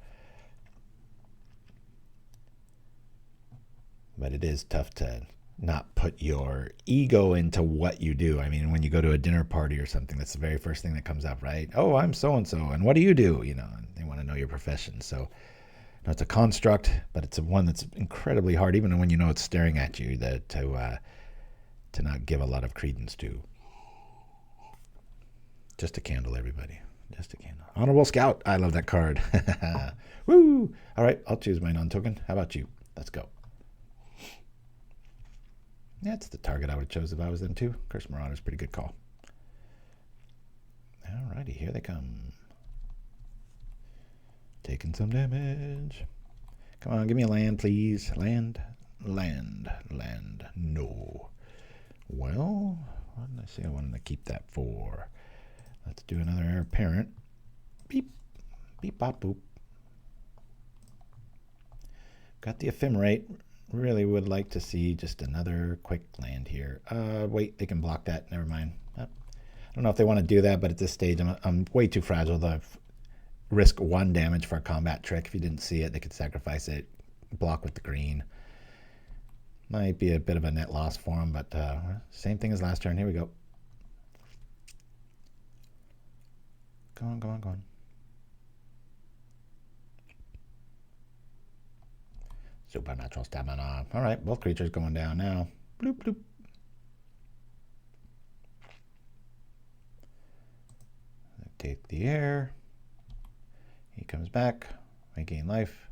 But it is tough to not put your ego into what you do. I mean, when you go to a dinner party or something, that's the very first thing that comes up, right? Oh, I'm so-and-so, and what do you do? And they want to know your profession. So it's a construct, but it's one that's incredibly hard, even when you know it's staring at you, to not give a lot of credence to. Just a candle, everybody. Just a candle. Honorable Scout. I love that card. Woo! All right, I'll choose my non-token. How about you? Let's go. That's the target I would have chose if I was them too. Curse Marauder's pretty good call. All righty, here they come. Taking some damage. Come on, give me a land, please. Land. No. Well, what did I say I wanted to keep that for? Let's do another Hare Apparent. Beep. Beep, bop, boop. Got the Ephemerate. Really would like to see just another quick land here. Wait, they can block that. Never mind. I don't know if they want to do that, but at this stage, I'm way too fragile to risk 1 damage for a combat trick. If you didn't see it, they could sacrifice it, block with the green. Might be a bit of a net loss for them, but same thing as last turn. Here we go. Go on. Supernatural stamina. All right, both creatures going down now. Bloop, bloop. Take the air. He comes back. We gain life.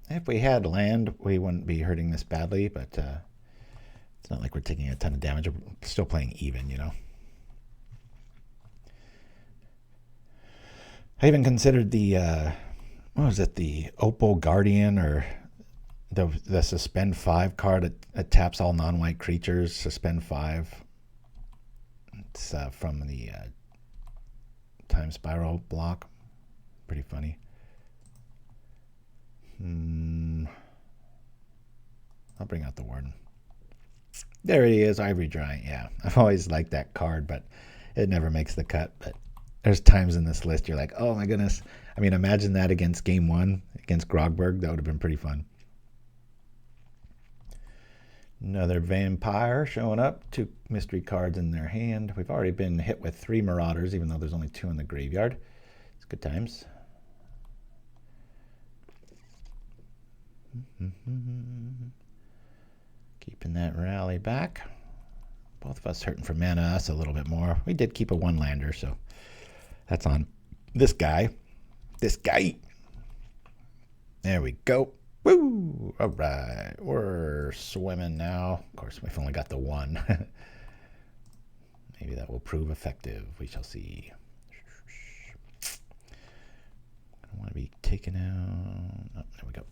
If we had land, we wouldn't be hurting this badly, but it's not like we're taking a ton of damage. We're still playing even, I even considered the... what was it, the Opal Guardian, or the Suspend 5 card that taps all non-white creatures, Suspend 5. It's from the Time Spiral block. Pretty funny. I'll bring out the Warden. There he is, Ivory Giant. Yeah, I've always liked that card, but it never makes the cut. But there's times in this list you're like, oh my goodness. I mean, imagine that against Game 1, against Grogberg. That would have been pretty fun. Another Vampire showing up. 2 mystery cards in their hand. We've already been hit with 3 Marauders, even though there's only 2 in the graveyard. It's good times. Keeping that rally back. Both of us hurting for mana, us a little bit more. We did keep a 1-lander, so that's on this guy. This guy. There we go. Woo! All right. We're swimming now. Of course, we've only got the 1. Maybe that will prove effective. We shall see. I don't want to be taken out. Oh, there we go.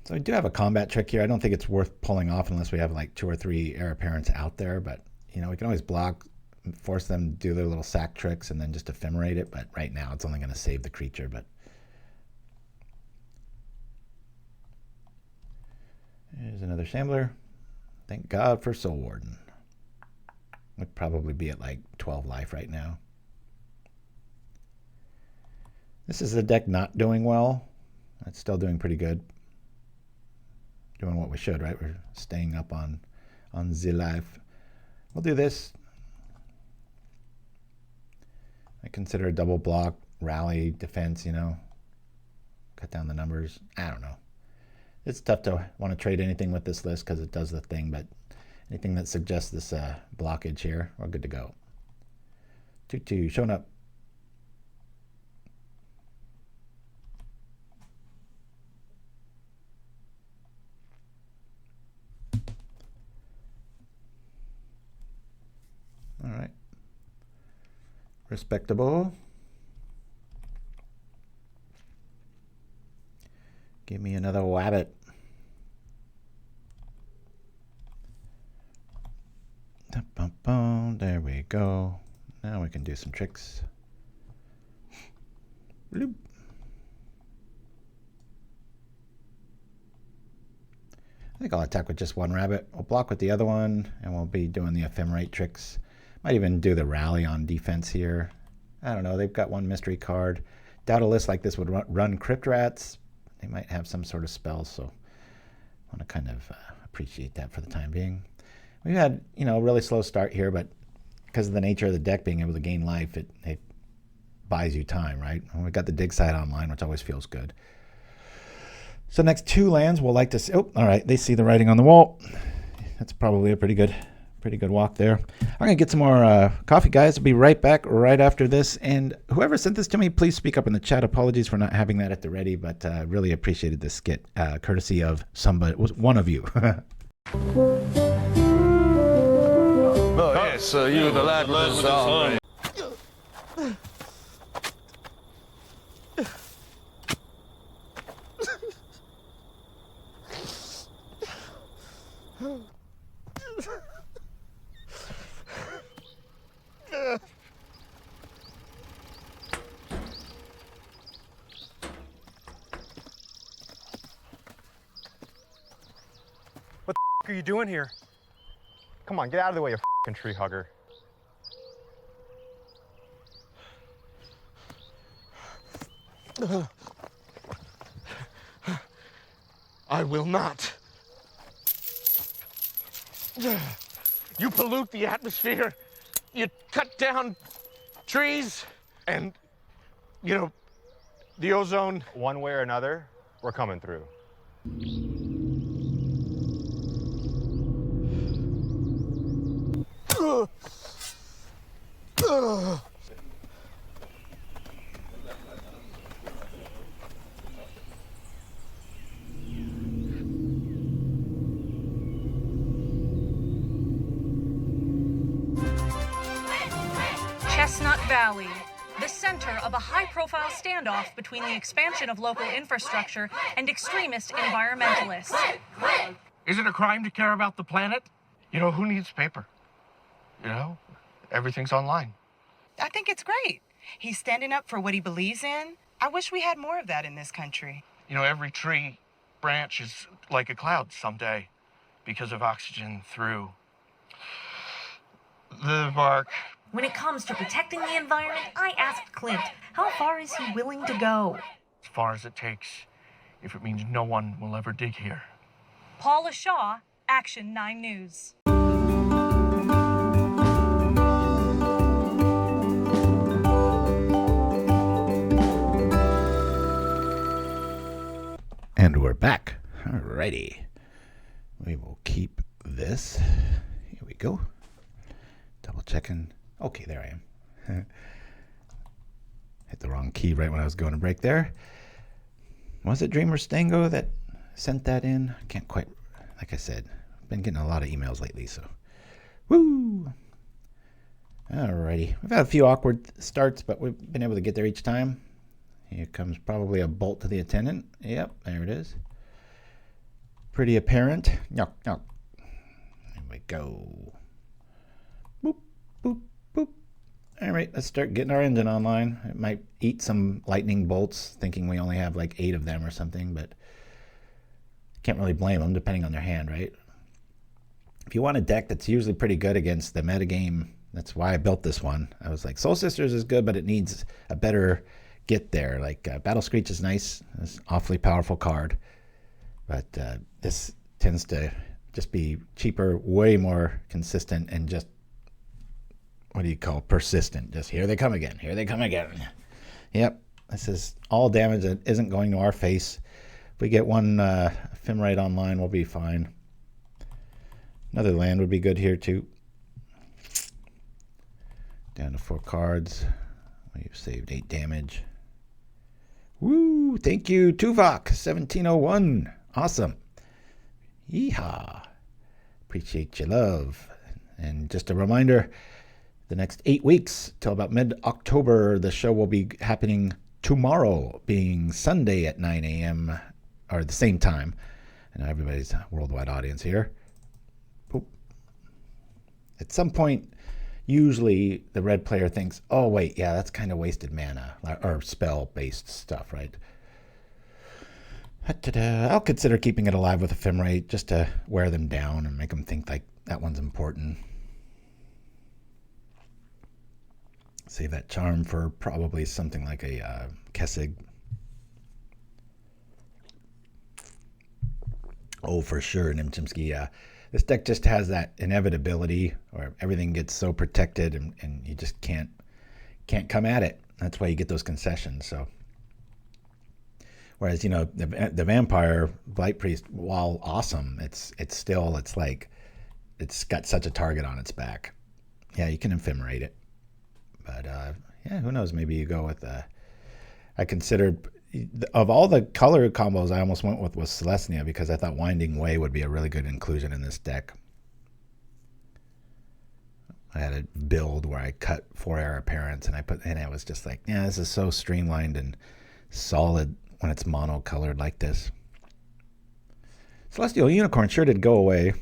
So I do have a combat trick here. I don't think it's worth pulling off unless we have like 2 or 3 Hare Apparents out there. But, you know, we can always block, force them to do their little sack tricks and then just ephemerate it. But right now it's only going to save the creature. But there's another Shambler. Thank God for Soul Warden. Would probably be at like 12 life right now. This is the deck not doing well. It's still doing pretty good. Doing what we should, right? We're staying up on the life. We'll do this. I consider a double block, rally, defense, you know. Cut down the numbers. I don't know. It's tough to want to trade anything with this list because it does the thing, but anything that suggests this blockage here, we're good to go. 2-2, showing up. All right. Respectable. Give me another wabbit. There we go. Now we can do some tricks. Bloop. I think I'll attack with just 1 rabbit. We'll block with the other one, and we'll be doing the ephemerate tricks. Might even do the rally on defense here. I don't know. They've got 1 mystery card. Doubt a list like this would run Crypt Rats. They might have some sort of spell, so I want to kind of appreciate that for the time being. We've had, you know, a really slow start here, but because of the nature of the deck being able to gain life, it buys you time, right? And we've got the dig side online, which always feels good. So next 2 lands, we'll like to see. Oh, all right. They see the writing on the wall. That's probably a pretty good walk there. I'm going to get some more coffee, guys. I'll be right back right after this. And whoever sent this to me, please speak up in the chat. Apologies for not having that at the ready, but really appreciated this skit, courtesy of somebody. It was one of you.
Oh, yes, you the lad with the song.
What the are you doing here? Come on, get out of the way, you f***ing tree hugger. I will not. You pollute the atmosphere. You cut down trees and, you know, the ozone. One way or another, we're coming through.
Chestnut Valley, the center of a high-profile standoff between the expansion of local infrastructure and extremist environmentalists.
Is it a crime to care about the planet? You know, who needs paper? You know, everything's online.
I think it's great. He's standing up for what he believes in. I wish we had more of that in this country.
You know, every tree branch is like a cloud someday because of oxygen through the bark.
When it comes to protecting the environment, I asked Clint, how far is he willing to go?
As far as it takes, if it means no one will ever dig here.
Paula Shaw, Action 9 News.
And we're back. Alrighty. We will keep this. Here we go. Double checking. Okay, there I am. Hit the wrong key right when I was going to break there. Was it Dreamer Stango that sent that in? I can't quite, like I said, been getting a lot of emails lately, so. Woo! Alrighty. We've had a few awkward starts, but we've been able to get there each time. Here comes probably a bolt to the Attendant. Yep, there it is. Pretty apparent. Knock, knock. There we go. Boop, boop, boop. All right, let's start getting our engine online. It might eat some lightning bolts, thinking we only have like 8 of them or something, but can't really blame them, depending on their hand, right? If you want a deck that's usually pretty good against the metagame, that's why I built this one. I was like, Soul Sisters is good, but it needs a better get there. Like Battle Screech is nice. It's an awfully powerful card. But this tends to just be cheaper, way more consistent, and just, what do you call, persistent. Just here they come again. Here they come again. Yep. This is all damage that isn't going to our face. If we get one Ephemerate online, we'll be fine. Another land would be good here too. Down to 4 cards. We've saved 8 damage. Woo! Thank you, Tuvok 1701. Awesome. Yeehaw. Appreciate your love. And just a reminder, the next 8 weeks till about mid-October, the show will be happening tomorrow, being Sunday at 9 a.m. or the same time. And everybody's worldwide audience here. Boop. At some point, usually the red player thinks, oh, wait, yeah, that's kind of wasted mana or spell-based stuff, right? I'll consider keeping it alive with Ephemerate just to wear them down and make them think like that one's important. Save that charm for probably something like a Kessig. Oh, for sure, Chimpskey, yeah. This deck just has that inevitability where everything gets so protected and you just can't come at it. That's why you get those concessions. So, whereas, you know, the Vampire Blight Priest, while awesome, it's got such a target on its back. Yeah, you can Ephemerate it. But, yeah, who knows? Maybe you go with, I considered, of all the color combos I almost went with was Celestia because I thought Winding Way would be a really good inclusion in this deck. I had a build where I cut 4 Hare Apparent and it was just like, yeah, this is so streamlined and solid when it's mono-colored like this. Celestial Unicorn sure did go away.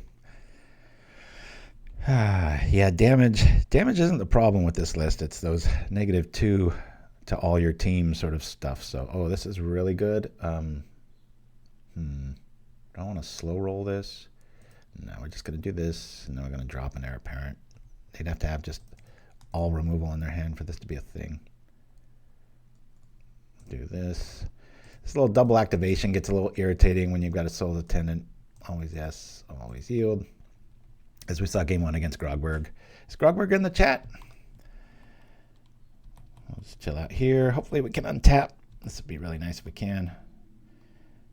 Yeah, damage isn't the problem with this list. It's those -2 to all your team sort of stuff. So, oh, this is really good. Do I want to slow roll this? No, we're just going to do this. And then we're going to drop an Hare Apparent. They'd have to have just all removal in their hand for this to be a thing. Do this. This little double activation gets a little irritating when you've got a Soul Attendant. Always yes, always yield. As we saw game 1 against Grogberg. Is Grogberg in the chat? Let's chill out here. Hopefully we can untap. This would be really nice if we can.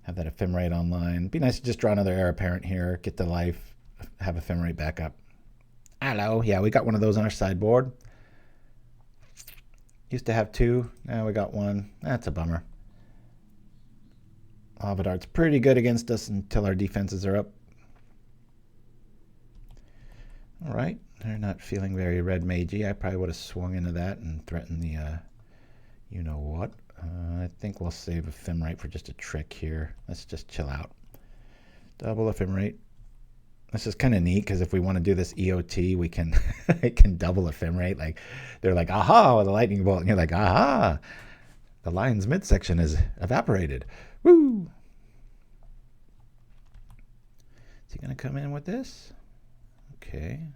Have that Ephemerate online. Be nice to just draw another Hare Apparent here. Get the life. Have Ephemerate back up. Hallow. Yeah, we got one of those on our sideboard. Used to have 2. Now we got 1. That's a bummer. Lava Dart's pretty good against us until our defenses are up. All right. They're not feeling very red magey. I probably would have swung into that and threatened the, you know what. I think we'll save Ephemerate for just a trick here. Let's just chill out. Double Ephemerate. This is kind of neat because if we want to do this EOT, we can it can double Ephemerate. Like they're like, aha, with a lightning bolt, and you're like, aha, the lion's midsection is evaporated. Woo! Is he gonna come in with this? Okay.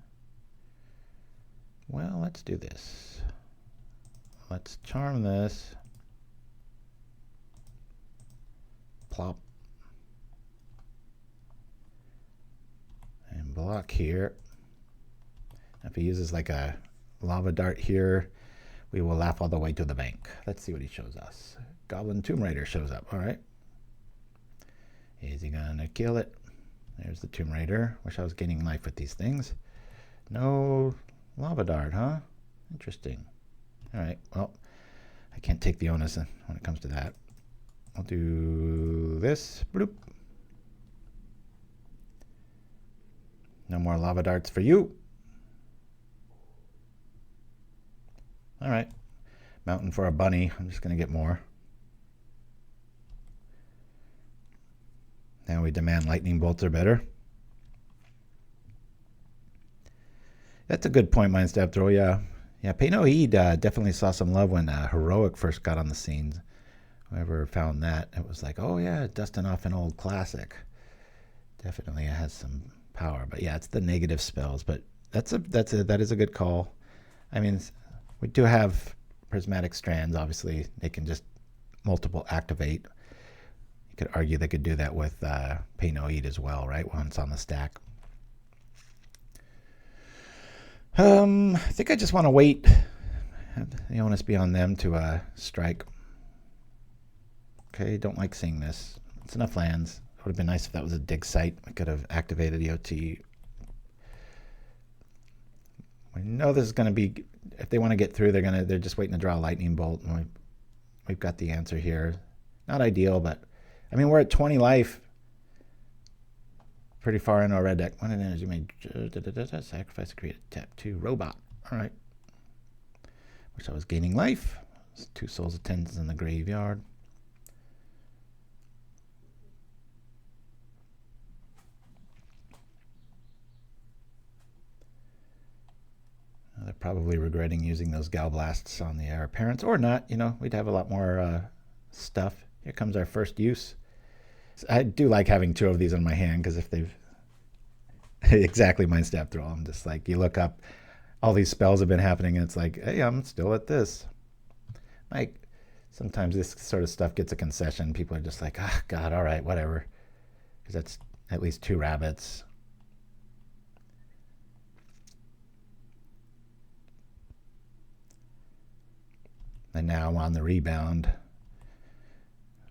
Well, let's do this. Let's charm this. Plop. And block here. If he uses like a lava dart here, we will laugh all the way to the bank. Let's see what he shows us. Goblin Tomb Raider shows up. All right. Is he gonna kill it? There's the Tomb Raider. Wish I was gaining life with these things. No lava dart, huh? Interesting. All right, well, I can't take the onus when it comes to that. I'll do this. Bloop. No more lava darts for you. All right. Mountain for a bunny. I'm just going to get more. Now we demand lightning bolts are better. That's a good point, Mindstab Throw. Yeah. Yeah, Pay No Heed definitely saw some love when Heroic first got on the scene. Whoever found that, it was like, oh yeah, dusting off an old classic. Definitely it has some power. But yeah, it's the negative spells. But that is a good call. I mean, we do have Prismatic Strands, obviously. They can just multiple activate. You could argue they could do that with Pay No Heed as well, right? Once on the stack. I think I just want to wait. Have the onus be on them to strike. Okay, don't like seeing this. It's enough lands. It would have been nice if that was a dig site. I could have activated the OT. We know this is going to be, if they want to get through, they're just waiting to draw a lightning bolt. And we've got the answer here. Not ideal, but I mean, we're at 20 life. Pretty far in our red deck. One energy made sacrifice, create a tap 2 robot. All right. Wish I was gaining life. There's 2 Souls Attendants in the graveyard. They're probably regretting using those Gal Blasts on the Hare Apparent, or not. You know, we'd have a lot more stuff. Here comes our first use. I do like having 2 of these in my hand, because if they've exactly Mindstab Throw, I'm just like, you look up, all these spells have been happening, and it's like, hey, I'm still at this. Like, sometimes this sort of stuff gets a concession. People are just like, ah, oh, God, all right, whatever. Because that's at least 2 rabbits. And now on the rebound,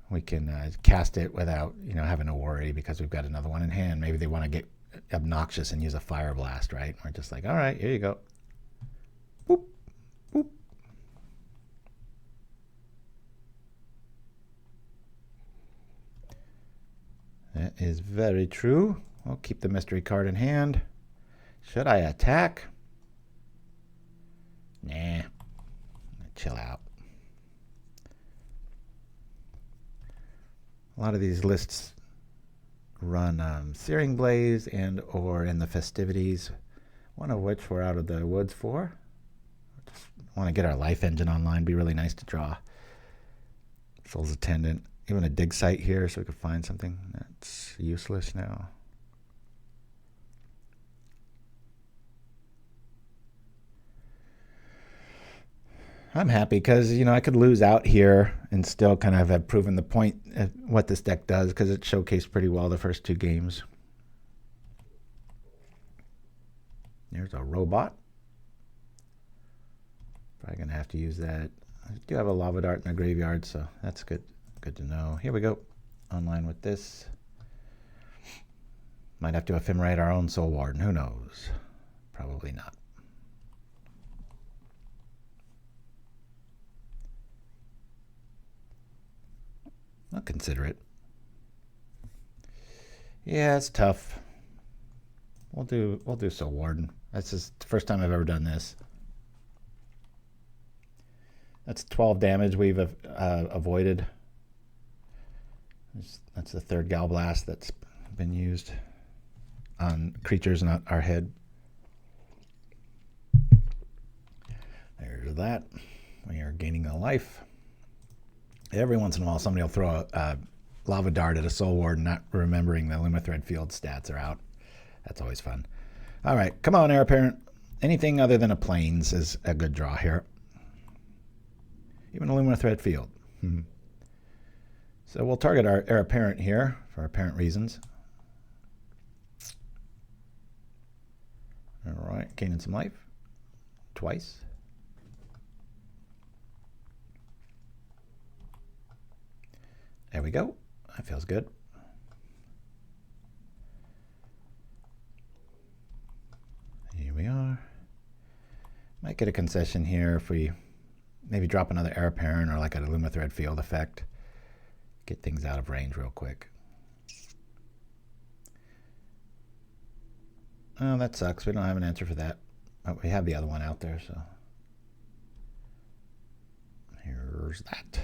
we can cast it without, having to worry, because we've got another one in hand. Maybe they want to get obnoxious and use a Fire Blast, right? We're just like, all right, here you go. Boop, boop. That is very true. I'll keep the mystery card in hand. Should I attack? Nah. Chill out. A lot of these lists run Searing Blaze and or in the festivities, one of which we're out of the woods for. Just want to get our life engine online. Be really nice to draw Soul's Attendant. Even a dig site here so we could find something that's useless now. I'm happy because, I could lose out here and still kind of have proven the point of what this deck does, because it showcased pretty well the first 2 games. There's a robot. Probably going to have to use that. I do have a lava dart in the graveyard, so that's good. Good to know. Here we go. Online with this. Might have to ephemerate our own Soul Warden. Who knows? Probably not. I'll consider it. Yeah, it's tough. We'll do Soul Warden. That's just the first time I've ever done this. That's 12 damage we've avoided. That's the 3rd Gal Blast that's been used on creatures, not our head. There's that. We are gaining a life. Every once in a while, somebody will throw a lava dart at a Soul Warden, not remembering the Lumithread Field stats are out. That's always fun. All right, come on, Hare Apparent. Anything other than a Plains is a good draw here. Even a Lumithread Field. So we'll target our Hare Apparent here for apparent reasons. All right, gaining some life. Twice. There we go. That feels good. get a concession here if we maybe drop another Hare Apparent or like a Lumithread Field effect. Get things out of range real quick. Oh, that sucks. We don't have an answer for that. Oh, we have the other one out there, so here's that.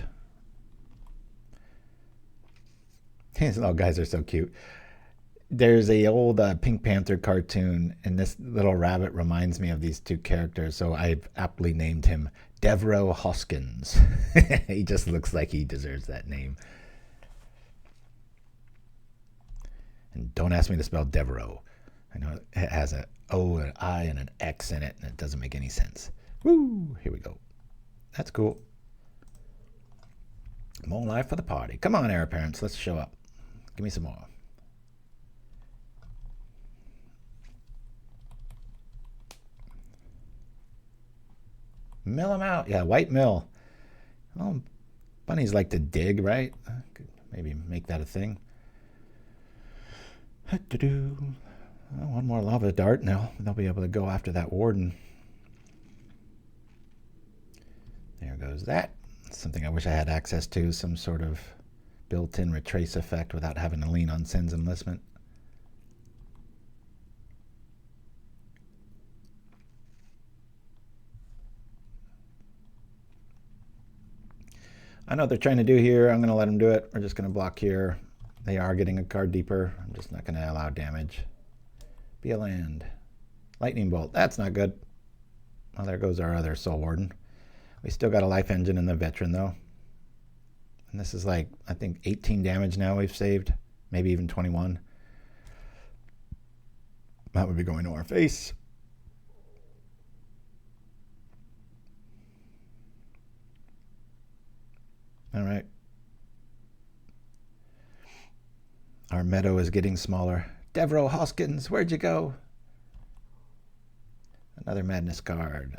These little guys are so cute. There's a old Pink Panther cartoon, and this little rabbit reminds me of these two characters, so I've aptly named him Devereaux Hoskins. He just looks like he deserves that name. And don't ask me to spell Devereaux. I know it has an O, an I, and an X in it, and it doesn't make any sense. Woo! Here we go. That's cool. More life for the party. Come on, Hare Apparents, let's show up. Give me some more. Mill them out. Yeah, white mill. Well, bunnies like to dig, right? Could maybe make that a thing. One more lava dart, and they'll be able to go after that warden. There goes that. Something I wish I had access to, some sort of built-in retrace effect without having to lean on Sin's Enlistment. I know what they're trying to do here. I'm going to let them do it. We're just going to block here. They are getting a card deeper. I'm just not going to allow damage. Be a land. Lightning Bolt. That's not good. Well, there goes our other Soul Warden. We still got a life engine in the Veteran, though. And this is like, I think, 18 damage now we've saved. Maybe even 21. That would be going to our face. All right. Our meadow is getting smaller. Devereaux Hoskins, where'd you go? Another Madness card.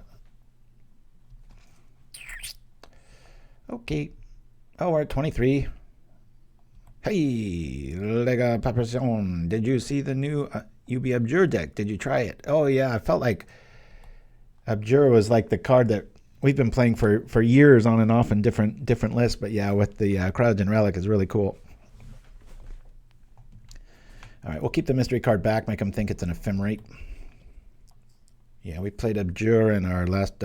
Okay. Oh, we're at 23. Hey, Lega Paperson, did you see the new UB Abjure deck? Did you try it? Oh, yeah, I felt like Abjure was like the card that we've been playing for years on and off in different lists. But yeah, with the Cryogen Relic is really cool. All right, we'll keep the mystery card back, make them think it's an Ephemerate. Yeah, we played Abjure in our last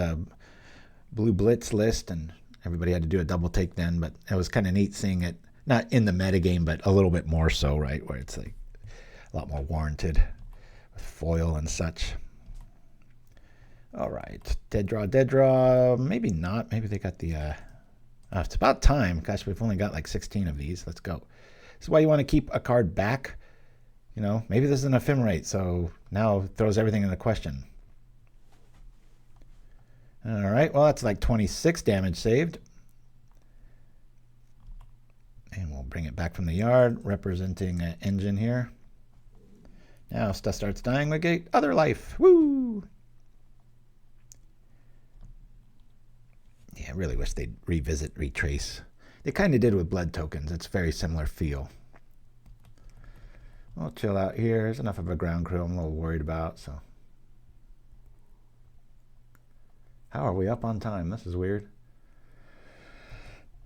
Blue Blitz list, and everybody had to do a double take then, but it was kind of neat seeing it, not in the metagame, but a little bit more so, right, where it's like a lot more warranted with foil and such. All right, dead draw, maybe not. Maybe they got the, it's about time. Gosh, we've only got like 16 of these. Let's go. This is why you want to keep a card back. You know, maybe this is an Ephemerate, so now it throws everything into question. All right, well, that's like 26 damage saved. And we'll bring it back from the yard, representing an engine here. Now stuff starts dying, we get other life. Woo! Yeah, I really wish they'd retrace. They kind of did with blood tokens. It's a very similar feel. We'll chill out here. There's enough of a ground crew I'm a little worried about, so. How are we up on time? This is weird.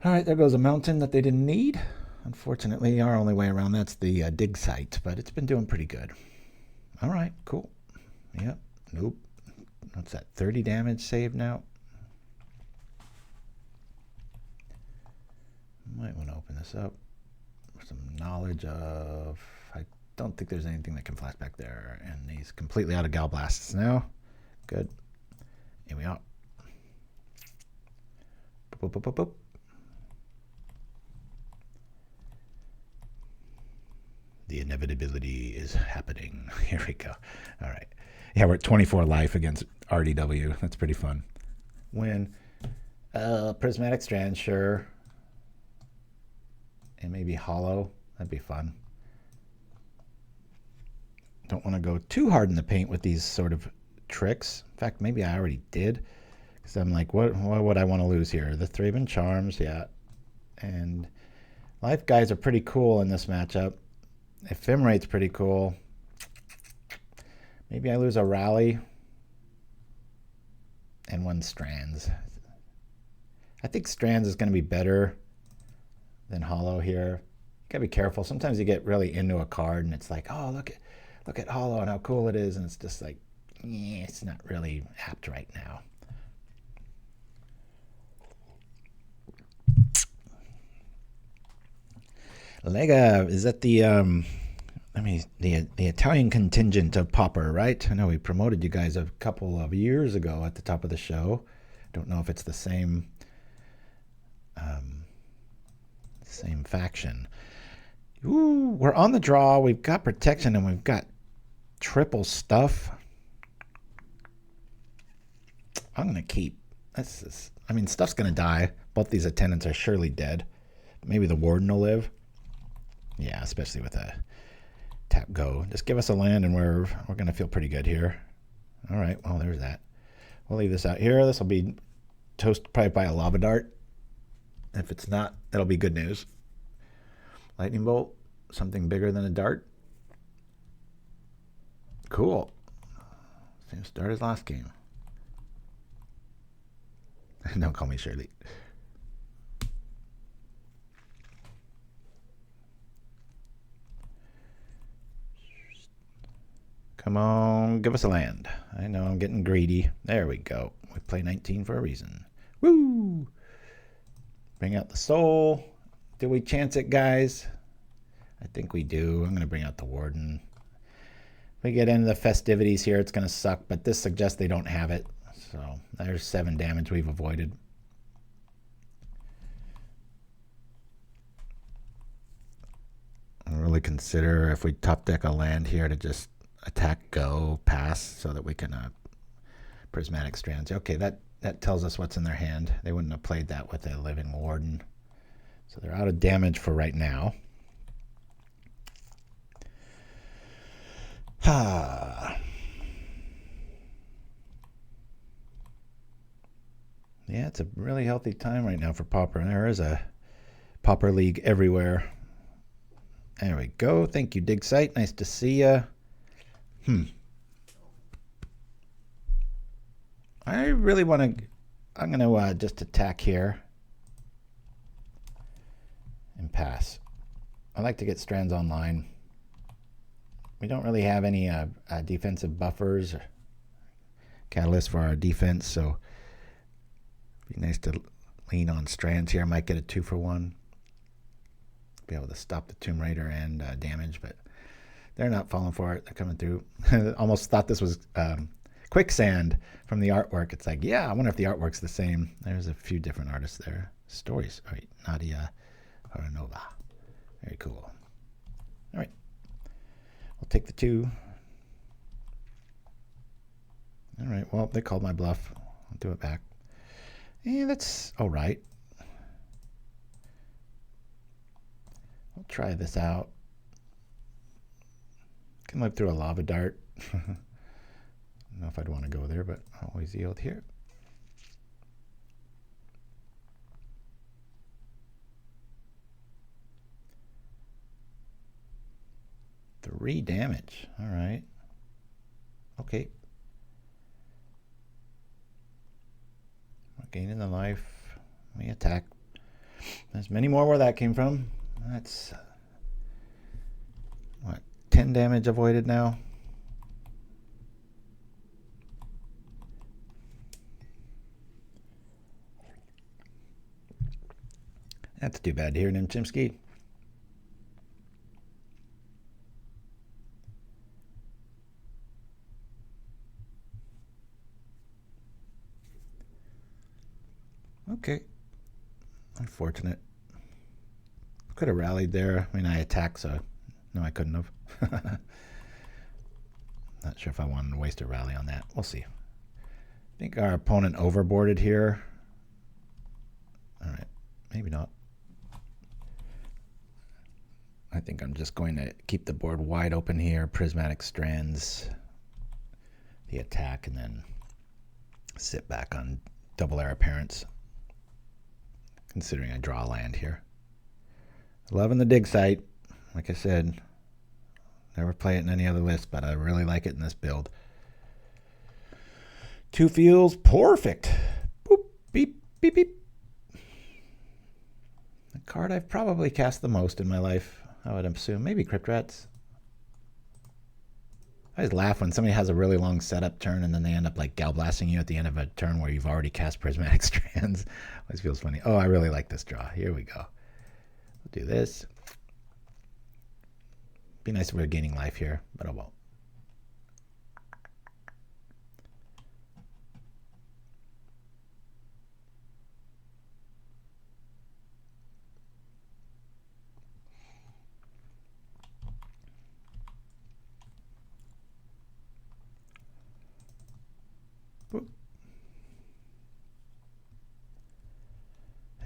All right, there goes a mountain that they didn't need. Unfortunately, our only way around that's the dig site, but it's been doing pretty good. All right, cool. Yep, nope. What's that, 30 damage saved now? Might want to open this up for some knowledge of... I don't think there's anything that can flash back there. And he's completely out of Gal Blasts now. Good. Here we are. Boop, boop, boop, boop. The inevitability is happening. Here we go. All right. Yeah, we're at 24 life against RDW. That's pretty fun. Win. Prismatic Strands, sure. And maybe Hallow. That'd be fun. Don't want to go too hard in the paint with these sort of tricks. In fact, maybe I already did. Because I'm like, what would I want to lose here? The Thraben Charms, yeah. And life guys are pretty cool in this matchup. Ephemerate's pretty cool. Maybe I lose a rally. and 1 Strands. I think Strands is going to be better than Hallow here. You gotta be careful. Sometimes you get really into a card and it's like, oh, look at Hallow and how cool it is, and it's just like, it's not really apt right now. Lega, is that the Italian contingent of Pauper, right? I know we promoted you guys a couple of years ago at the top of the show. Don't know if it's the same faction. Ooh, we're on the draw. We've got protection and we've got triple stuff. I'm gonna keep. I mean, stuff's gonna die. Both these attendants are surely dead. Maybe the warden will live. Yeah, especially with a tap go. Just give us a land and we're gonna feel pretty good here. All right, well, there's that. We'll leave this out here. This will be toasted probably by a lava dart. If it's not, that'll be good news. Lightning bolt, something bigger than a dart. Cool. Same start as last game. Don't call me Shirley. Come on, give us a land. I know I'm getting greedy. There we go. We play 19 for a reason. Woo! Bring out the soul. Do we chance it, guys? I think we do. I'm going to bring out the warden. If we get into the festivities here, it's going to suck, but this suggests they don't have it. So there's 7 damage we've avoided. I'll really consider if we top deck a land here to just attack, go, pass, so that we can Prismatic Strands. Okay, that tells us what's in their hand. They wouldn't have played that with a living warden. So they're out of damage for right now. Yeah, it's a really healthy time right now for Pauper. There is a Pauper League everywhere. There we go. Thank you, Dig Site. Nice to see ya. I really want to... I'm going to just attack here and pass. I like to get Strands online. We don't really have any defensive buffers or catalysts for our defense, so it'd be nice to lean on Strands here. I might get a 2-for-1. Be able to stop the Tomb Raider and damage, but they're not falling for it. They're coming through. Almost thought this was quicksand from the artwork. It's like, yeah, I wonder if the artwork's the same. There's a few different artists there. Stories. All right, Nadia Aranova. Very cool. All right. We'll take the 2. All right, well, they called my bluff. I'll do it back. Yeah, that's all right. We'll try this out. Can live through a lava dart. I don't know if I'd want to go there, but I'll always yield here. Three damage. All right. Okay. We're gaining the life. We attack. There's many more where that came from. That's what, 10 damage avoided now. That's too bad here, Chimpskey. Okay. Unfortunate. Could have rallied there. I mean, I attacked, so no, I couldn't have. Not sure if I wanted to waste a rally on that. We'll see. I think our opponent overboarded here. All right. Maybe not. I think I'm just going to keep the board wide open here. Prismatic Strands, the attack, and then sit back on double Hare Apparent, considering I draw a land here. Loving the dig site. Like I said, never play it in any other list, but I really like it in this build. 2 fields, perfect. Boop, beep, beep, beep. The card I've probably cast the most in my life, I would assume. Maybe Crypt Rats. I always laugh when somebody has a really long setup turn and then they end up like gal blasting you at the end of a turn where you've already cast Prismatic Strands. Always feels funny. Oh, I really like this draw. Here we go. We'll do this. Be nice if we were gaining life here, but I won't.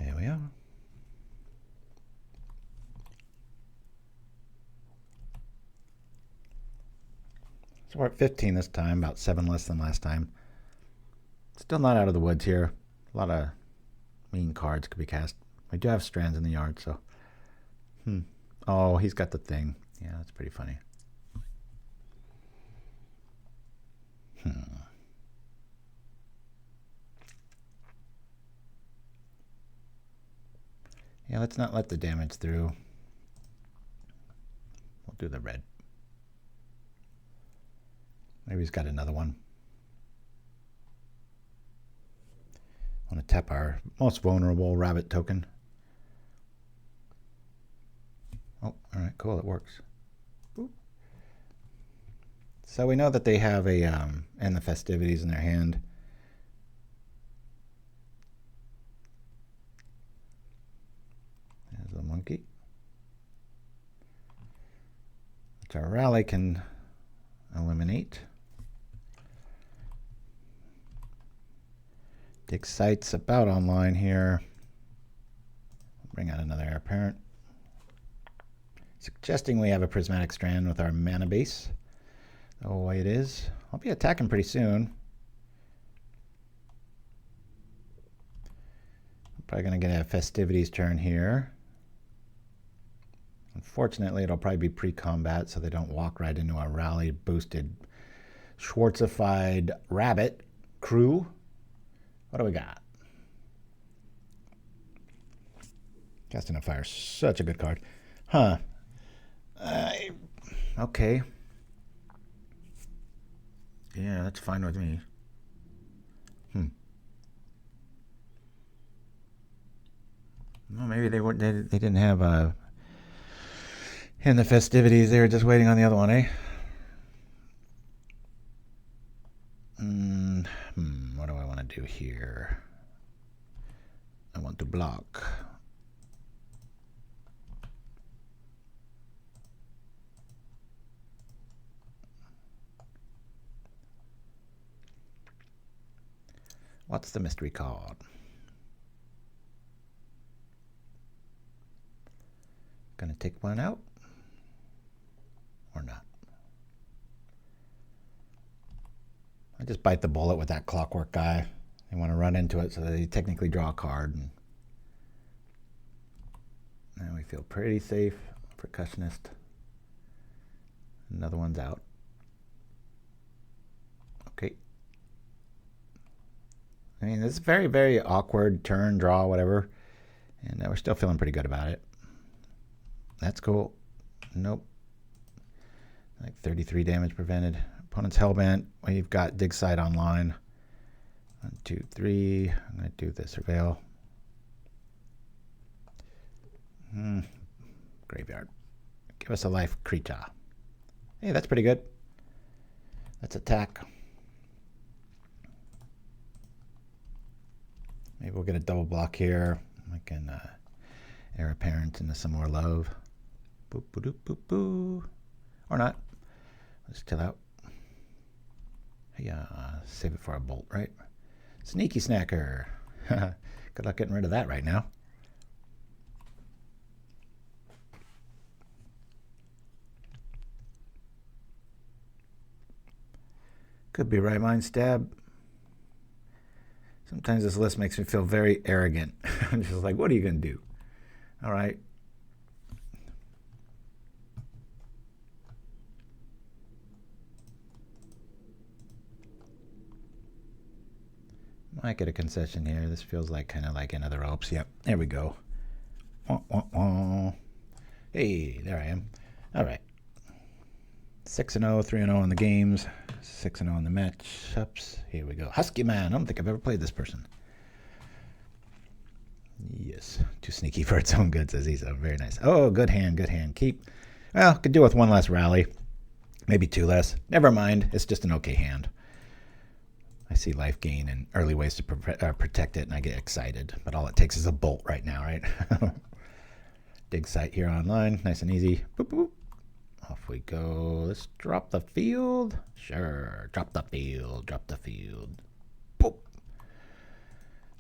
There we are. So we're at 15 this time, about 7 less than last time. Still not out of the woods here. A lot of mean cards could be cast. We do have Strands in the yard, so. Oh, he's got the thing. Yeah, that's pretty funny. Yeah, let's not let the damage through. We'll do the red. Maybe he's got another one. I want to tap our most vulnerable rabbit token. Oh, all right, cool, it works. Boop. So we know that they have a and the festivities in their hand. There's the monkey. Which our rally can eliminate. Dig Sight's about online here. Bring out another Hare Apparent. Suggesting we have a Prismatic Strand with our mana base. Oh, it is. I'll be attacking pretty soon. Probably going to get a Festivities turn here. Unfortunately, it'll probably be pre-combat, so they don't walk right into our rally-boosted Schwartzified Rabbit crew. What do we got? Casting a Fire, such a good card. Huh. Okay. Yeah, that's fine with me. Well, maybe they weren't. They didn't have in the festivities. They were just waiting on the other one, eh? What do I want to do here? I want to block. What's the mystery card? Gonna take one out or not? I just bite the bullet with that Clockwork guy. They want to run into it so that they technically draw a card. And now we feel pretty safe. Percussionist. Another one's out. Okay. I mean, this is very, very awkward turn, draw, whatever. And we're still feeling pretty good about it. That's cool. Nope. Like 33 damage prevented. Opponent's Hellbent. We've got Dig Site online. 1, 2, 3. I'm going to do the Surveil. Graveyard. Give us a life creature. Hey, that's pretty good. Let's attack. Maybe we'll get a double block here. I can Hare Apparent into some more love. Boop, boop, boop, boop, boop. Or not. Let's chill out. Yeah, save it for a bolt, right? Sneaky Snacker. Good luck getting rid of that right now. Could be right mind stab. Sometimes this list makes me feel very arrogant. I'm just like, what are you going to do? All right. Might get a concession here. This feels like kind of like another ropes. Yep, there we go. Wah, wah, wah. Hey, there I am. All right. 6-0, 3-0 on the games. 6-0 on the matchups. Here we go. Husky Man. I don't think I've ever played this person. Yes. Too sneaky for its own good, says Isa. Very nice. Oh, good hand, good hand. Keep. Well, could do with one less rally. Maybe two less. Never mind. It's just an okay hand. I see life gain and early ways to protect it, and I get excited. But all it takes is a bolt right now, right? Dig site here online. Nice and easy. Boop, boop. Off we go. Let's drop the field. Sure. Drop the field. Drop the field. Boop.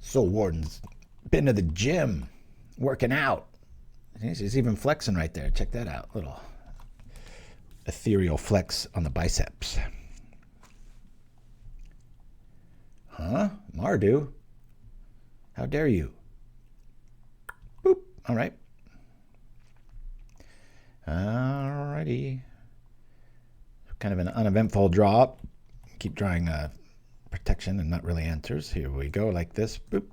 Soul Warden's been to the gym. Working out. He's even flexing right there. Check that out. Little ethereal flex on the biceps. Huh? Mardu? How dare you? Boop. All right. Alrighty. Kind of an uneventful draw. Keep drawing protection and not really answers. Here we go, like this. Boop.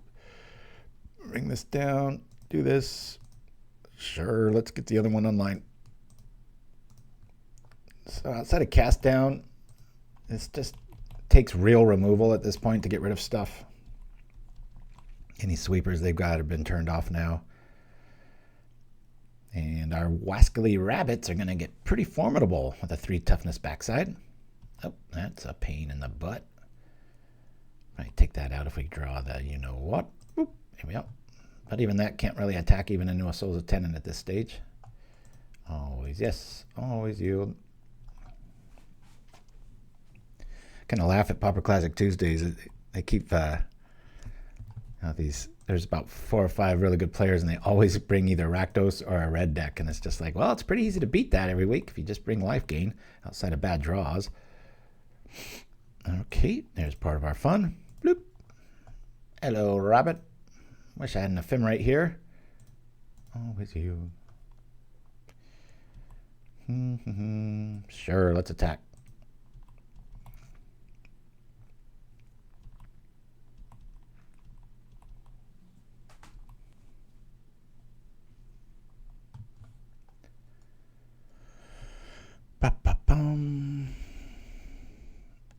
Bring this down. Do this. Sure, let's get the other one online. So outside of cast down, this just takes real removal at this point to get rid of stuff. Any sweepers they've got have been turned off now. And our wascally rabbits are going to get pretty formidable with a 3 toughness backside. Oh, that's a pain in the butt. Might take that out if we draw the you-know-what. Here we go. But even that can't really attack even into a Soul's Attendant at this stage. Always, yes. Always yield. Kind of laugh at Pauper Classic Tuesdays. They keep these. There's about 4 or 5 really good players, and they always bring either Rakdos or a red deck, and it's just like, well, it's pretty easy to beat that every week if you just bring life gain outside of bad draws. Okay, there's part of our fun. Bloop. Hello, rabbit. Wish I had an Ephemerate here. Always you. Sure, let's attack.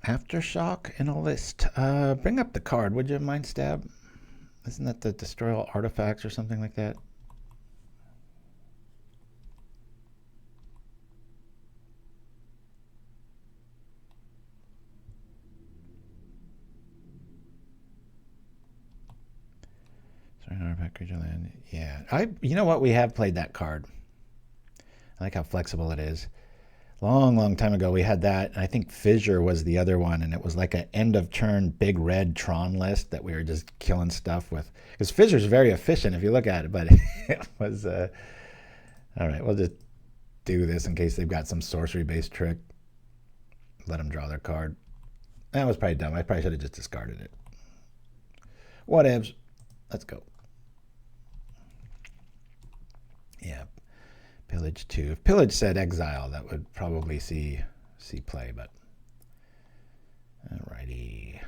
Aftershock in a list. Bring up the card, would you, Mind Stab? Isn't that the destroy all artifacts or something like that? Sorry, artifact creature land. Yeah, you know what? We have played that card. I like how flexible it is. Long time ago, we had that, and I think Fissure was the other one, and it was like an end-of-turn big red Tron list that we were just killing stuff with. Because Fissure's very efficient if you look at it, but it was... all right, we'll just do this in case they've got some sorcery-based trick. Let them draw their card. That was probably dumb. I probably should have just discarded it. Whatevs. Let's go. Yeah. Pillage 2. If Pillage said exile, that would probably see play, but alrighty.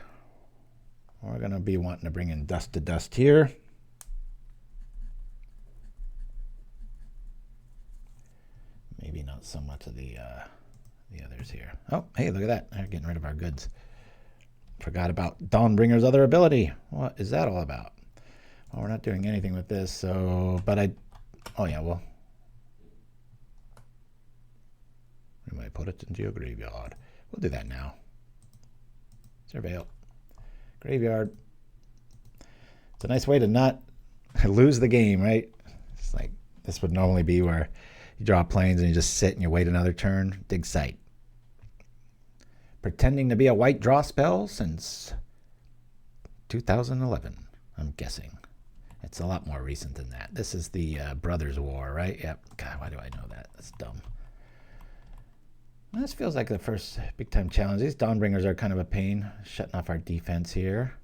We're gonna be wanting to bring in Dust to Dust here. Maybe not so much of the others here. Oh, hey, look at that. They're getting rid of our goods. Forgot about Dawnbringer's other ability. What is that all about? Well, we're not doing anything with this, so oh yeah, well. We might put it into your graveyard. We'll do that now. Surveil. Graveyard. It's a nice way to not lose the game, right? It's like this would normally be where you draw planes and you just sit and you wait another turn. Dig site. Pretending to be a white draw spell since 2011, I'm guessing. It's a lot more recent than that. This is the Brothers War, right? Yep. God, why do I know that? That's dumb. This feels like the first big-time challenge. These Dawnbringers are kind of a pain, shutting off our defense here.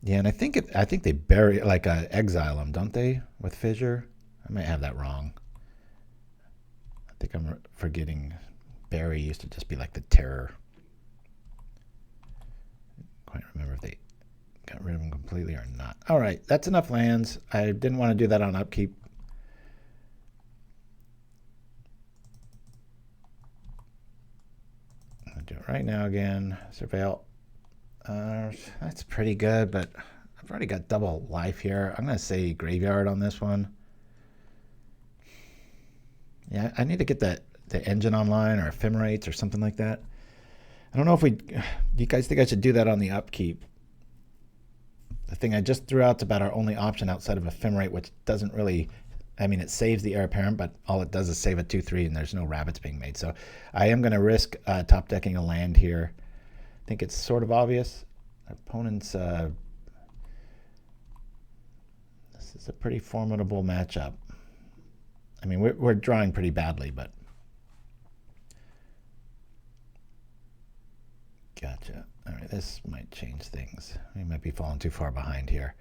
Yeah, and I think they bury exile them, don't they? With Fissure, I might have that wrong. I think I'm forgetting Barry used to just be like the terror. Quite remember if they got rid of him completely or not. All right, that's enough lands. I didn't want to do that on upkeep. I'll do it right now again. Surveil. That's pretty good, but I've already got double life here. I'm going to say graveyard on this one. Yeah, I need to get the engine online or Ephemerate or something like that. I don't know if do you guys think I should do that on the upkeep? The thing I just threw out is about our only option outside of Ephemerate, which doesn't really, I mean, it saves the Hare Apparent, but all it does is save a 2/3 and there's no rabbits being made. So I am going to risk top decking a land here. I think it's sort of obvious. Our opponent's, this is a pretty formidable matchup. I mean, we're drawing pretty badly, but. Gotcha. All right, this might change things. We might be falling too far behind here.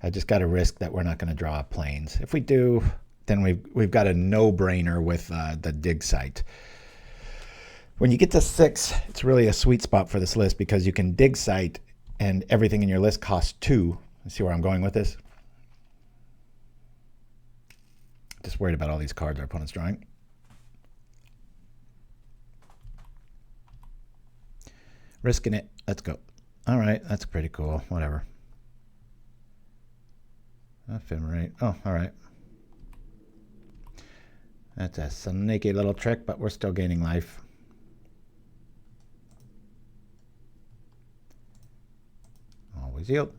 I just got to risk that we're not going to draw planes. If we do, then we've got a no-brainer with the dig site. When you get to 6, it's really a sweet spot for this list because you can dig site and everything in your list costs 2. You see where I'm going with this? Just worried about all these cards our opponent's drawing. Risking it. Let's go. All right, that's pretty cool. Whatever. Ephemerate. Oh, all right. That's a sneaky little trick, but we're still gaining life. Always yield.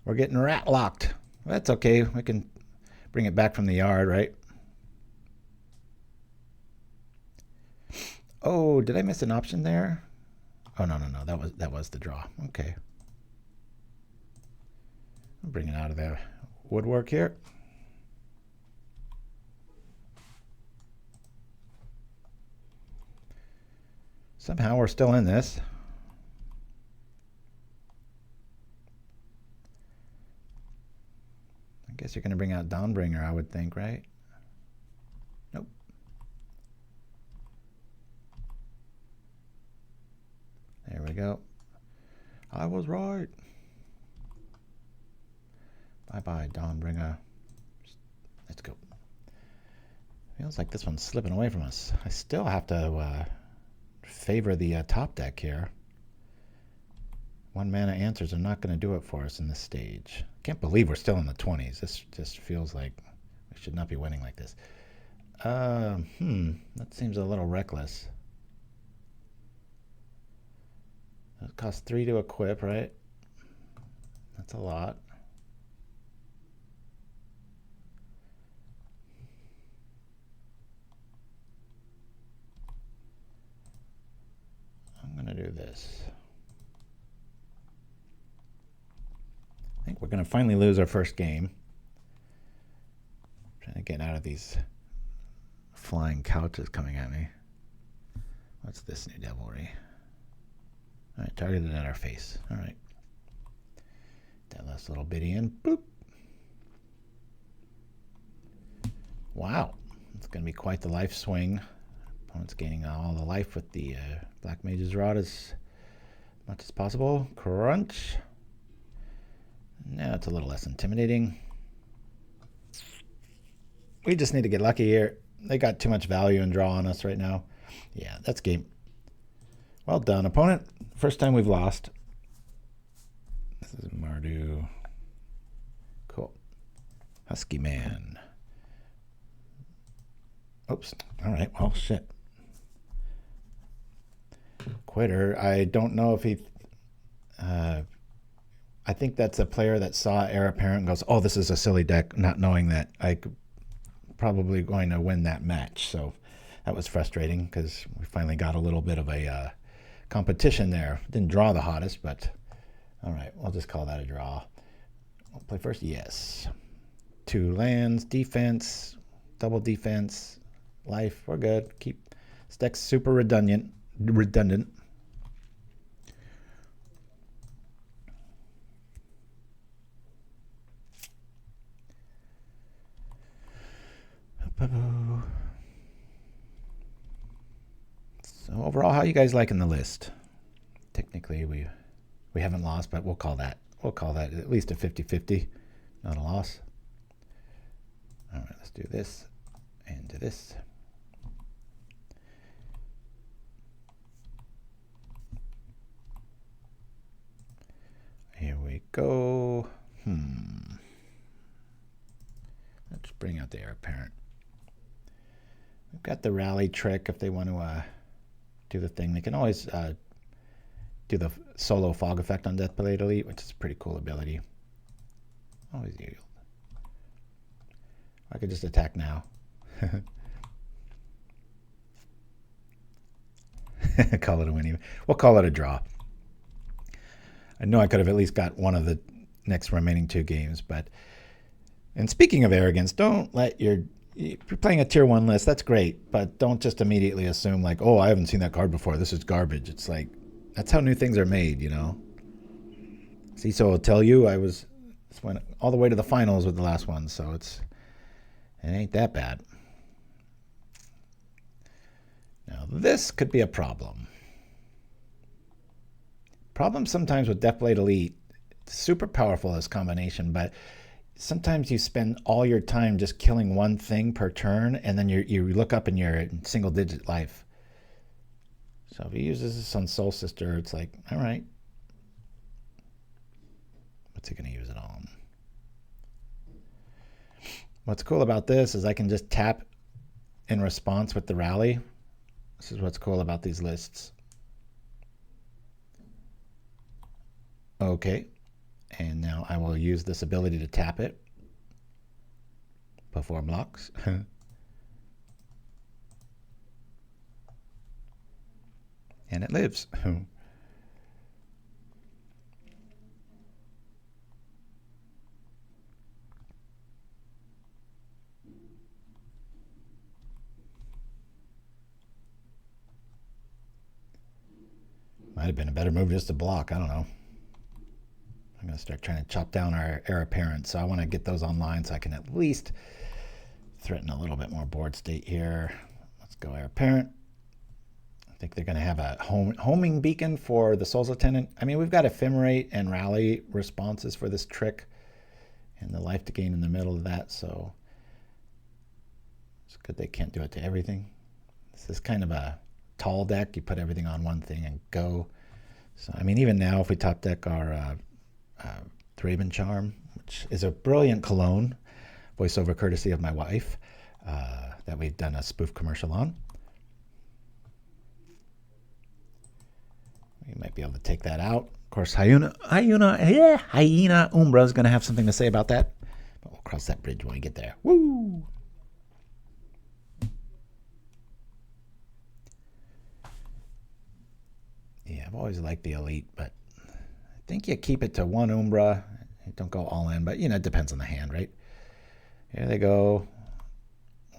We're getting rat locked. That's okay. We can bring it back from the yard, right? Oh, did I miss an option there? Oh, no. That was the draw. Okay. I'll bring it out of the woodwork here. Somehow we're still in this. I guess you're going to bring out Dawnbringer, I would think, right? Nope. There we go. I was right. Bye-bye, Dawnbringer. Let's go. Feels like this one's slipping away from us. I still have to favor the top deck here. 1 mana answers are not going to do it for us in this stage. Can't believe we're still in the 20s. This just feels like we should not be winning like this. That seems a little reckless. It costs 3 to equip, right? That's a lot. I'm going to do this. I think we're going to finally lose our first game. Trying to get out of these flying couches coming at me. What's this new devilry? All right, targeted at our face. All right. That last little bitty in. Boop. Wow. It's going to be quite the life swing. Opponent's gaining all the life with the Black Mage's Rod as much as possible. Crunch. Now it's a little less intimidating. We just need to get lucky here. They got too much value and draw on us right now. Yeah, that's game. Well done, opponent. First time we've lost. This is Mardu. Cool. Husky Man. Oops. All right. Well, shit. Quitter. I don't know if he... I think that's a player that saw Hare Apparent and goes, oh, this is a silly deck, not knowing that I could probably going to win that match. So that was frustrating because we finally got a little bit of a competition there. Didn't draw the hottest, but all right, we'll just call that a draw. We'll play first. Yes. 2 lands, defense, double defense, life. We're good. Keep this deck's super redundant. overall, how you guys liking the list? Technically, we haven't lost, but we'll call that at least a 50-50, not a loss. All right, let's do this and do this. Here we go. Let's bring out the Hare Apparent. We've got the rally trick if they want to do the thing. They can always do the solo fog effect on Deathblade Elite, which is a pretty cool ability. Always yield. I could just attack now. Call it a win. We'll call it a draw. I know I could have at least got one of the next remaining 2 games, but... And speaking of arrogance, don't let if you're playing a tier 1 list, that's great, but don't just immediately assume like, oh, I haven't seen that card before, this is garbage. It's like, that's how new things are made, you know? CISO will tell you I went all the way to the finals with the last one, so it ain't that bad. Now, this could be a problem. Problem sometimes with Deathblade Elite, it's super powerful, this combination, but sometimes you spend all your time just killing one thing per turn, and then you look up and you're in single-digit life. So if he uses this on Soul Sister, it's like, all right. What's he going to use it on? What's cool about this is I can just tap in response with the rally. This is what's cool about these lists. Okay, and now I will use this ability to tap it before blocks. And it lives. Might have been a better move just to block, I don't know. I'm going to start trying to chop down our Hare Apparent, so I want to get those online so I can at least threaten a little bit more board state here. Let's go Hare Apparent. I think they're going to have a homing beacon for the Soul's Attendant. I mean, we've got Ephemerate and Rally responses for this trick and the life to gain in the middle of that, so it's good they can't do it to everything. This is kind of a tall deck. You put everything on one thing and go. So, I mean, even now, if we top deck our Thraben Charm, which is a brilliant cologne, voiceover courtesy of my wife, that we've done a spoof commercial on. We might be able to take that out. Of course, Hyena Umbra is going to have something to say about that, but we'll cross that bridge when we get there. Woo! Yeah, I've always liked the Elite, but I think you keep it to 1 Umbra. Don't go all in, but, you know, it depends on the hand, right? Here they go,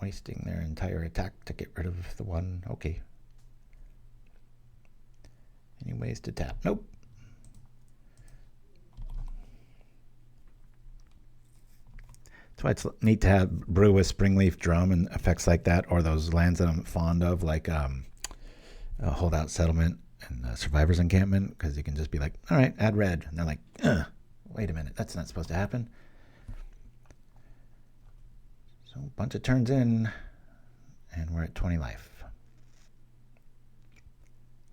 wasting their entire attack to get rid of the one. Okay. Any ways to tap? Nope. That's why it's neat to have brew with Springleaf Drum and effects like that, or those lands that I'm fond of, like Holdout Settlement and Survivor's Encampment, because you can just be like, all right, add red. And they're like, wait a minute, that's not supposed to happen. So a bunch of turns in, and we're at 20 life.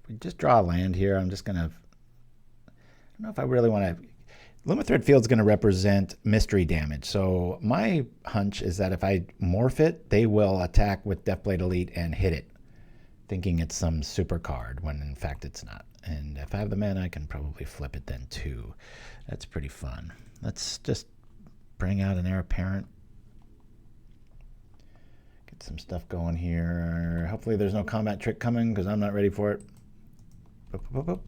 If we just draw a land here, I'm just going to, I don't know if I really want to, Lumithread Field is going to represent mystery damage. So my hunch is that if I morph it, they will attack with Deathblade Elite and hit it, thinking it's some super card, when in fact it's not. And if I have the mana, I can probably flip it then too. That's pretty fun. Let's just bring out an Hare Apparent. Get some stuff going here. Hopefully there's no combat trick coming, because I'm not ready for it. Boop, boop, boop, boop.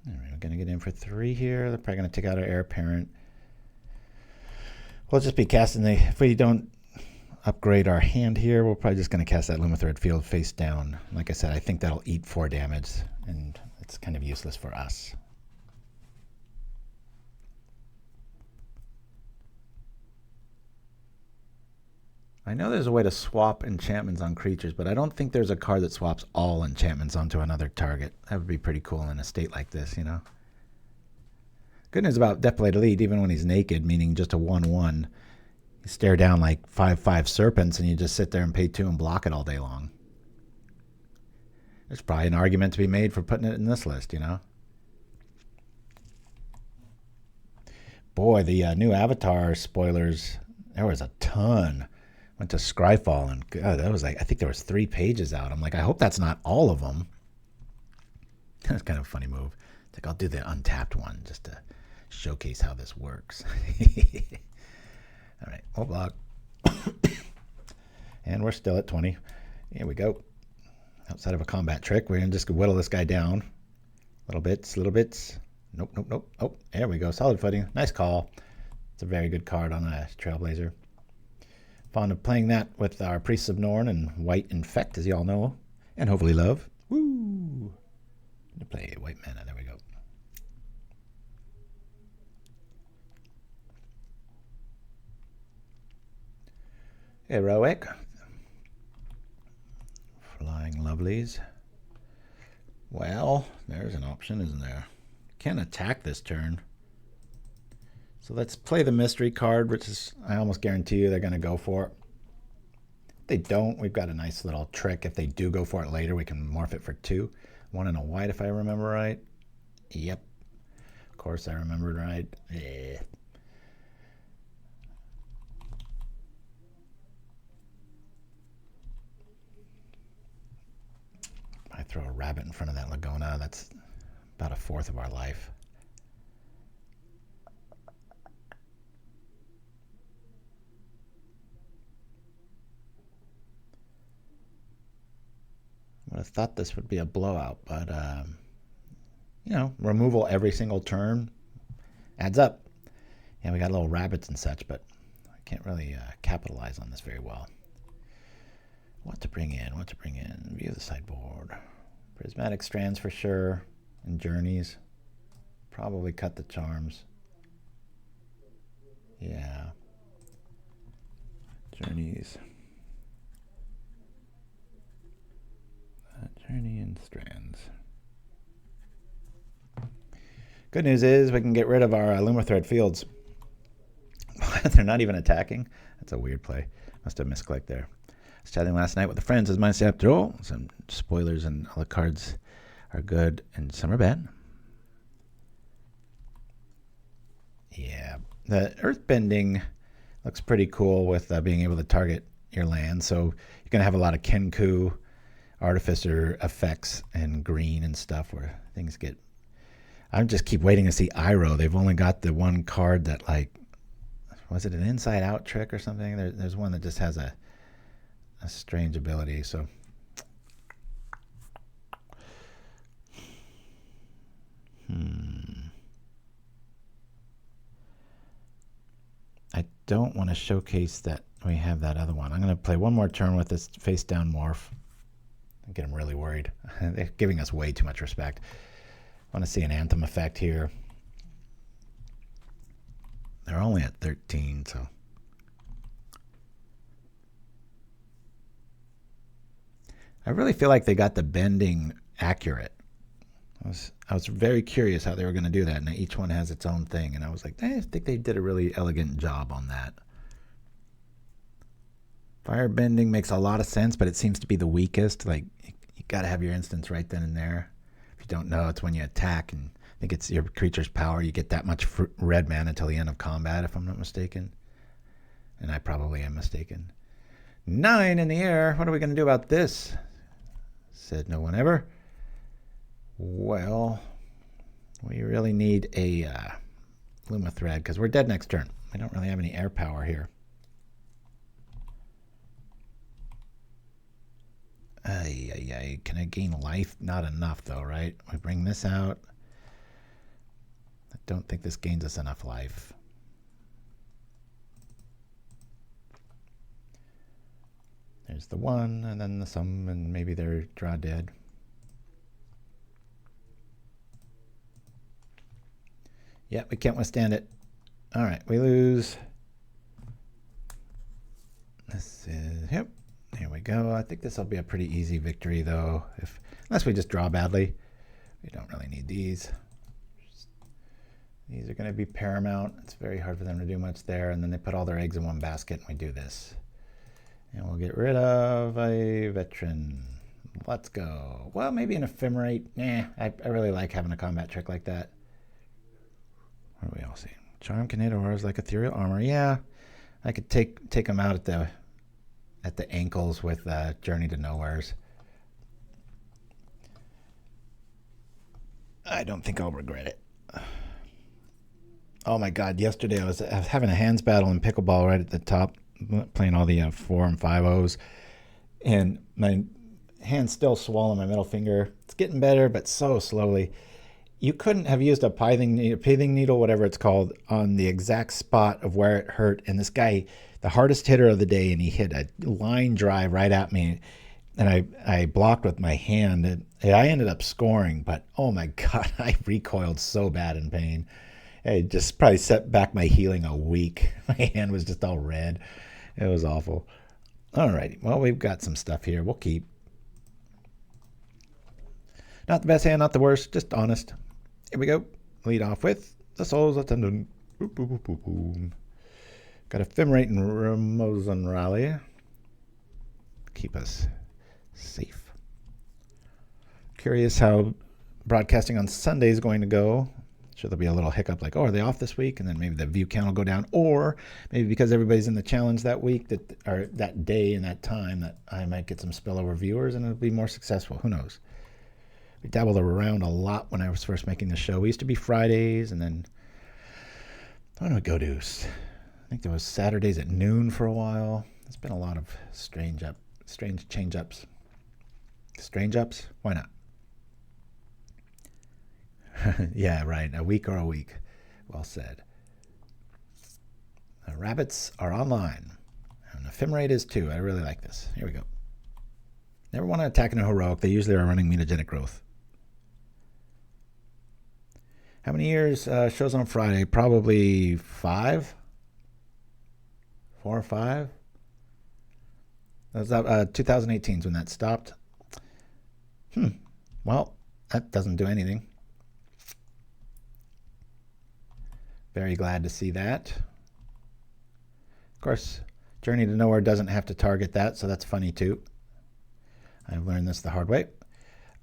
All right, we're going to get in for 3 here. They're probably going to take out our Hare Apparent. We'll just be casting the, if we don't upgrade our hand here, we're probably just going to cast that Lumithread Field face down. Like I said, I think that'll eat 4 damage, and it's kind of useless for us. I know there's a way to swap enchantments on creatures, but I don't think there's a card that swaps all enchantments onto another target. That would be pretty cool in a state like this, you know? Good news about Deathblade Elite, even when he's naked, meaning just a 1/1, you stare down like 5/5 serpents and you just sit there and pay 2 and block it all day long. There's probably an argument to be made for putting it in this list, you know? Boy, the new Avatar spoilers, there was a ton. Went to Scryfall, and God, that was like, I think there was 3 pages out. I'm like, I hope that's not all of them. That's kind of a funny move. It's like, I'll do the untapped one just to showcase how this works. All right, we'll block. And we're still at 20. Here we go. Outside of a combat trick, we're going to just whittle this guy down. Little bits, little bits. Nope, nope, nope. Oh, there we go. Solid footing. Nice call. It's a very good card on a Trailblazer. Fond of playing that with our Priests of Norn and White Infect, as you all know, and hopefully love. Woo! To play White Mana. There we go. Heroic. Flying Lovelies. Well, there's an option, isn't there? Can't attack this turn. So let's play the mystery card, which is, I almost guarantee you they're going to go for it. If they don't, we've got a nice little trick. If they do go for it later, we can morph it for 2. 1 and a white, if I remember right. Yep. Of course I remembered right. Yeah. I throw a rabbit in front of that Lagona, that's about 1/4 of our life. I would have thought this would be a blowout, but, you know, removal every single turn adds up. Yeah, we got little rabbits and such, but I can't really capitalize on this very well. What to bring in, what to bring in. View the sideboard. Prismatic Strands for sure, and Journeys. Probably cut the charms. Yeah. Journeys. Journey and Strands. Good news is we can get rid of our Lumithread Fields. They're not even attacking. That's a weird play. Must have misclicked there. I was chatting last night with the friends as mindset after all. Some spoilers and all the cards are good and some are bad. Yeah. The Earthbending looks pretty cool with being able to target your land. So you're going to have a lot of Kenku Artificer effects and green and stuff where things get... I just keep waiting to see Iroh. They've only got the one card that, like, was it an inside out trick or something? There's one that just has a strange ability. So I don't want to showcase that we have that other one. I'm going to play one more turn with this face down morph. I get them really worried. They're giving us way too much respect. I want to see an Anthem effect here. They're only at 13, so. I really feel like they got the bending accurate. I was very curious how they were going to do that, and each one has its own thing, and I was like, I think they did a really elegant job on that. Firebending makes a lot of sense, but it seems to be the weakest. Like, you got to have your instance right then and there. If you don't know, it's when you attack, and I think it's your creature's power. You get that much red mana until the end of combat, if I'm not mistaken. And I probably am mistaken. 9 in the air. What are we going to do about this? Said no one ever. Well, we really need a Lumithread, because we're dead next turn. We don't really have any air power here. Can I gain life? Not enough, though, right? We bring this out. I don't think this gains us enough life. There's the 1, and then the sum, and maybe they're draw dead. Yeah, we can't withstand it. All right, we lose. This is, yep, here we go. I think this will be a pretty easy victory, though, unless we just draw badly. We don't really need these. These are going to be paramount. It's very hard for them to do much there. And then they put all their eggs in one basket, and we do this. And we'll get rid of a veteran. Let's go. Well, maybe an Ephemerate. I really like having a combat trick like that. What do we all see? Charm can hit auras like ethereal armor. Yeah, I could take them out at the ankles with Journey to Nowheres. I don't think I'll regret it. Oh my God! Yesterday I was having a hands battle in pickleball right at the top, playing all the 4 and 5-0s, and my hand's still swollen. My middle finger. It's getting better, but so slowly. You couldn't have used a pithing needle, whatever it's called, on the exact spot of where it hurt. And this guy, the hardest hitter of the day, and he hit a line drive right at me, and I blocked with my hand. And I ended up scoring, but oh my God, I recoiled so bad in pain. It just probably set back my healing a week. My hand was just all red. It was awful. All righty. Well, we've got some stuff here. We'll keep. Not the best hand, not the worst, just honest. Here we go. Lead off with the Soul's Attendant. Boop, boop, boop, boop, boom. Got Ephemerate and Ramosian Rally. Keep us safe. Curious how broadcasting on Sunday is going to go. Sure, there'll be a little hiccup like, oh, are they off this week? And then maybe the view count will go down. Or maybe because everybody's in the challenge that week, or that day and that time, that I might get some spillover viewers and it'll be more successful. Who knows? We dabbled around a lot when I was first making the show. We used to be Fridays, and then what did we go to? I think there was Saturdays at noon for a while. It's been a lot of strange change-ups. Strange ups? Why not? Yeah, right. A week or a week. Well said. The rabbits are online. And Ephemerate is too. I really like this. Here we go. Never want to attack in a heroic. They usually are running mutagenic growth. How many years shows on Friday? Probably 5? 4 or 5? That was 2018 is when that stopped. Well, that doesn't do anything. Very glad to see that. Of course, Journey to Nowhere doesn't have to target that, so that's funny too. I've learned this the hard way.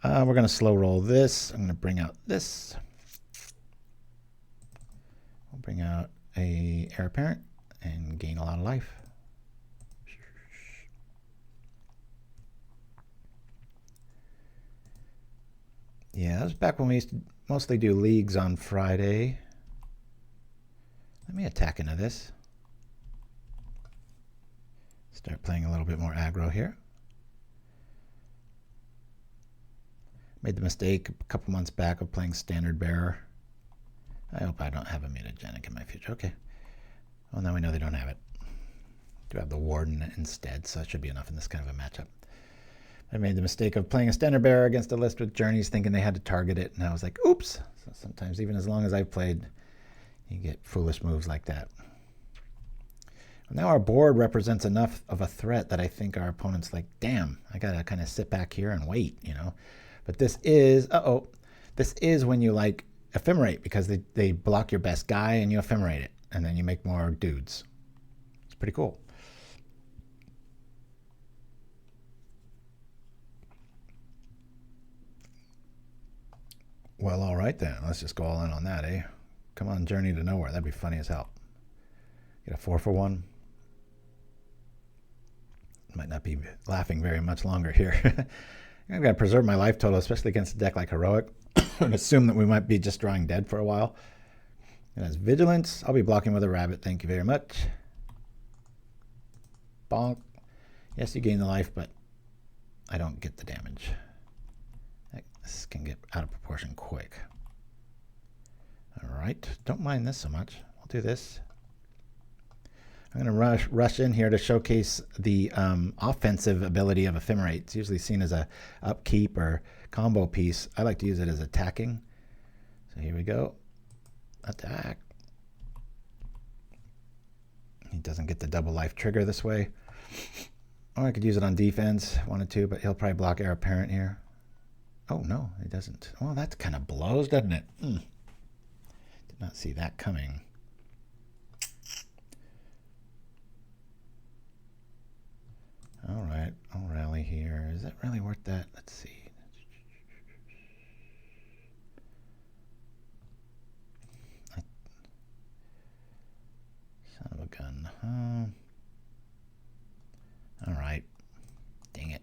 We're going to slow roll this. I'm going to bring out this. We'll bring out a Hare Apparent and gain a lot of life. Yeah, that was back when we used to mostly do leagues on Friday. Let me attack into this. Start playing a little bit more aggro here. Made the mistake a couple months back of playing Standard Bearer. I hope I don't have a mutagenic in my future. Okay. Well, now we know they don't have it. Do have the Warden instead, so that should be enough in this kind of a matchup. I made the mistake of playing a Standard Bearer against a list with Journeys, thinking they had to target it, and I was like, oops. So sometimes, even as long as I've played, you get foolish moves like that. Well, now our board represents enough of a threat that I think our opponent's like, damn, I got to kind of sit back here and wait, you know. But this is, this is when you like Ephemerate, because they block your best guy and you Ephemerate it, and then you make more dudes. It's pretty cool. Well, all right then. Let's just go all in on that, eh? Come on, Journey to Nowhere. That'd be funny as hell. Get a 4-for-1. Might not be laughing very much longer here. I've got to preserve my life total, especially against a deck like Heroic, and assume that we might be just drawing dead for a while. And as Vigilance, I'll be blocking with a rabbit. Thank you very much. Bonk. Yes, you gain the life, but I don't get the damage. This can get out of proportion quick. All right, don't mind this so much. I'll do this. I'm going to rush in here to showcase the offensive ability of Ephemerate. It's usually seen as a upkeep or combo piece. I like to use it as attacking. So here we go. Attack. He doesn't get the double life trigger this way. Or I could use it on defense, 1 or 2, but he'll probably block Hare Apparent here. Oh, no, he doesn't. Well, that kind of blows, doesn't it? Did not see that coming. All right, I'll rally here. Is that really worth that? Let's see. Son of a gun. All right. Dang it.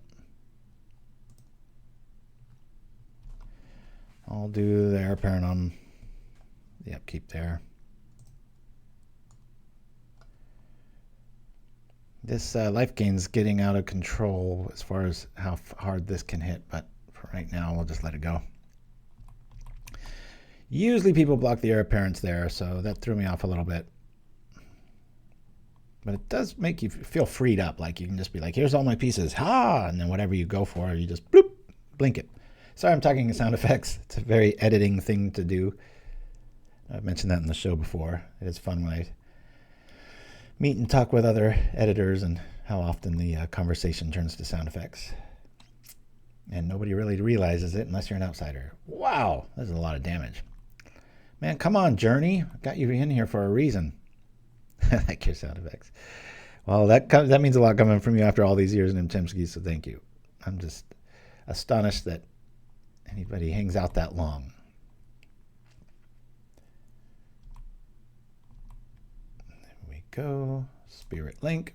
I'll do the Hare Apparent on the upkeep there. This life gain's getting out of control as far as how hard this can hit, but for right now, we'll just let it go. Usually people block the Hare Apparents there, so that threw me off a little bit. But it does make you feel freed up, like you can just be like, here's all my pieces, ha! And then whatever you go for, you just bloop, blink it. Sorry, I'm talking in sound effects. It's a very editing thing to do. I've mentioned that in the show before. It is fun when I meet and talk with other editors and how often the conversation turns to sound effects. And nobody really realizes it unless you're an outsider. Wow, that's a lot of damage. Man, come on, Journey. I got you in here for a reason. I like your sound effects. Well, that means a lot coming from you after all these years in Chimpskey, so thank you. I'm just astonished that anybody hangs out that long. Go. Spirit Link.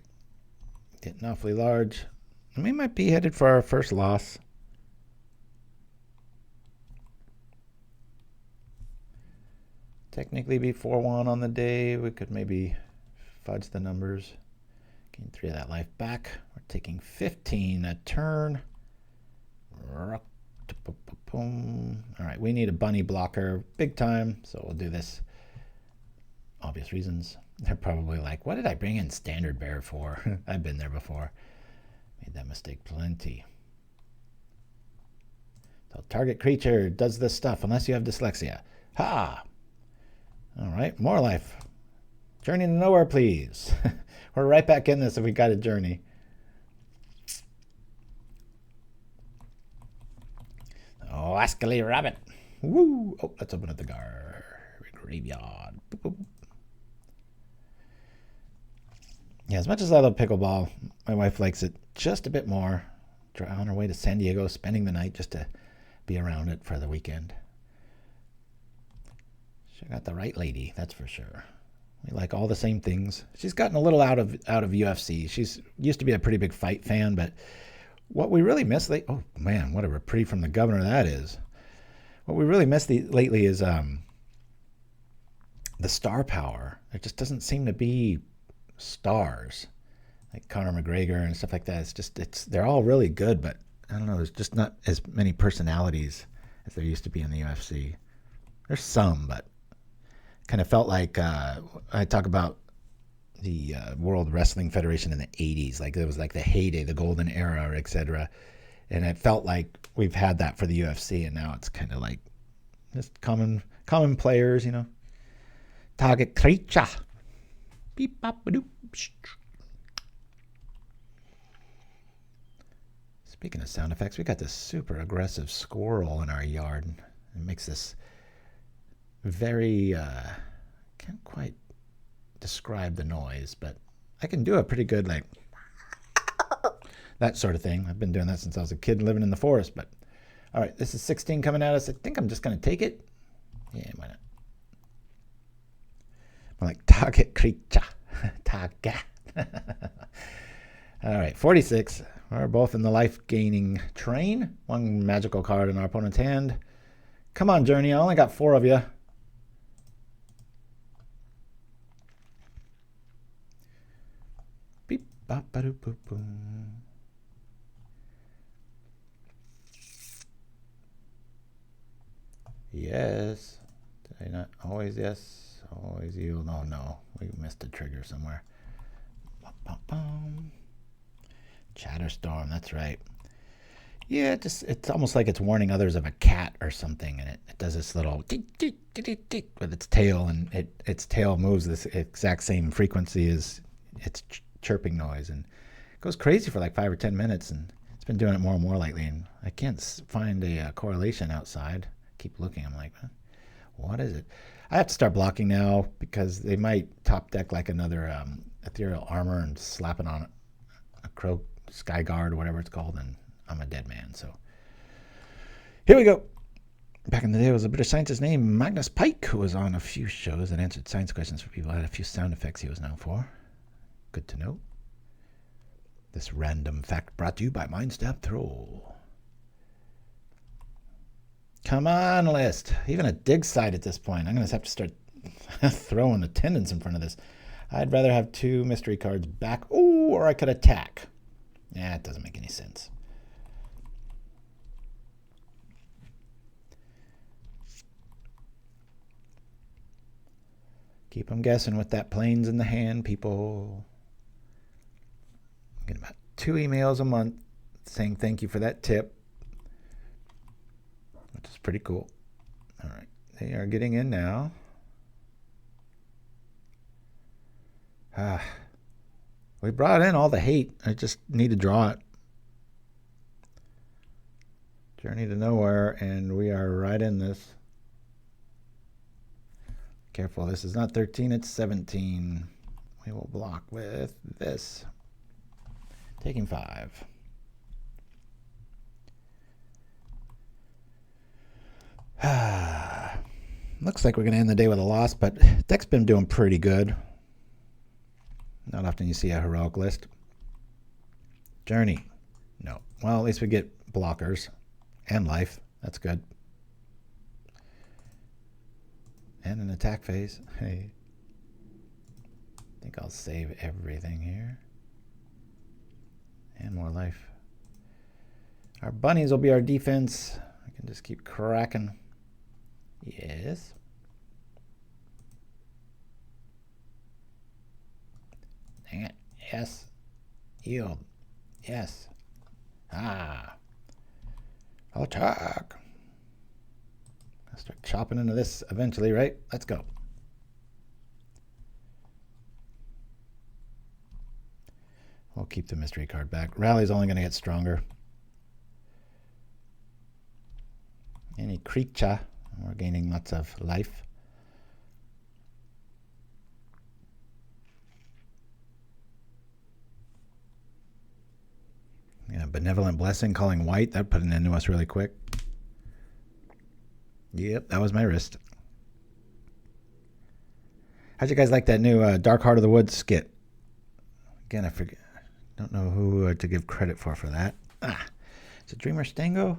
Getting awfully large. And we might be headed for our first loss. Technically be 4-1 on the day. We could maybe fudge the numbers. Gain 3 of that life back. We're taking 15 a turn. Alright, we need a bunny blocker big time, so we'll do this. Obvious reasons. They're probably like, what did I bring in Standard Bearer for? I've been there before. Made that mistake plenty. So target creature does this stuff unless you have dyslexia. Ha! All right, more life. Journey to nowhere, please. We're right back in this if we got a journey. Oh, Ascally Rabbit. Woo! Oh, let's open up the graveyard. Boop, boop. Yeah, as much as I love pickleball, my wife likes it just a bit more. On her way to San Diego, spending the night just to be around it for the weekend. She got the right lady, that's for sure. We like all the same things. She's gotten a little out of UFC. She's used to be a pretty big fight fan, but what we really miss oh man, what a reprieve from the governor that is. What we really miss lately is the star power. There just doesn't seem to be stars like Conor McGregor and stuff like that. They're all really good, but I don't know, there's just not as many personalities as there used to be in the UFC. There's some, but kind of felt like I talk about the World Wrestling Federation in the 80s, like it was like the heyday, the golden era, etc. And it felt like we've had that for the UFC, and now it's kind of like just common players, you know. Target creature. Beep, bop, ba-doop. Speaking of sound effects, we got this super aggressive squirrel in our yard. It makes this very, can't quite describe the noise, but I can do a pretty good, like, that sort of thing. I've been doing that since I was a kid living in the forest, but all right, this is 16 coming at us. I think I'm just going to take it. Yeah, why not? I'm like, target creature. Target. All right, 46. We're both in the life-gaining train. 1 magical card in our opponent's hand. Come on, Journey. I only got 4 of you. Beep, bop, ba doop, boop, boom. Yes. Did I not? Always yes. Always you. Oh, no. We missed a trigger somewhere. Bum, bum, bum. Chatterstorm. That's right. Yeah, it's almost like it's warning others of a cat or something, and it does this little with its tail, and its tail moves this exact same frequency as its chirping noise, and it Goes crazy for like 5 or 10 minutes, and it's been doing it more and more lately, and I can't find a correlation outside. Keep looking. I'm like, what is it? I have to start blocking now because they might top deck like another ethereal armor and slap it on a crow sky guard or whatever it's called, and I'm a dead man. So here we go. Back in the day, there was a British scientist named Magnus Pike who was on a few shows that answered science questions for people. Had a few sound effects he was known for. Good to know. This random fact brought to you by Mindstab Troll. Come on, list. Even a dig site at this point. I'm going to have to start throwing attendants in front of this. I'd rather have 2 mystery cards back. Ooh, or I could attack. Yeah, it doesn't make any sense. Keep them guessing with that planes in the hand, people. I get about 2 emails a month saying thank you for that tip, which is pretty cool. All right, they are getting in now. We brought in all the hate. I just need to draw it. Journey to Nowhere, and we are right in this. Careful, this is not 13, it's 17. We will block with this. Taking 5. Looks like we're going to end the day with a loss, but deck's been doing pretty good. Not often you see a heroic list. Journey. No. Well, at least we get blockers and life. That's good. And an attack phase. Hey. I think I'll save everything here. And more life. Our bunnies will be our defense. I can just keep cracking. Yes. Dang it. Yes. Yield. Yes. Attack. I'll start chopping into this eventually, right? Let's go. We'll keep the mystery card back. Rally's only going to get stronger. Any creature. We're gaining lots of life. Yeah, Benevolent Blessing calling white. That put an end to us really quick. Yep, that was my wrist. How'd you guys like that new Dark Heart of the Woods skit? Again, I forget. Don't know who to give credit for that. Is it Dreamer Stango?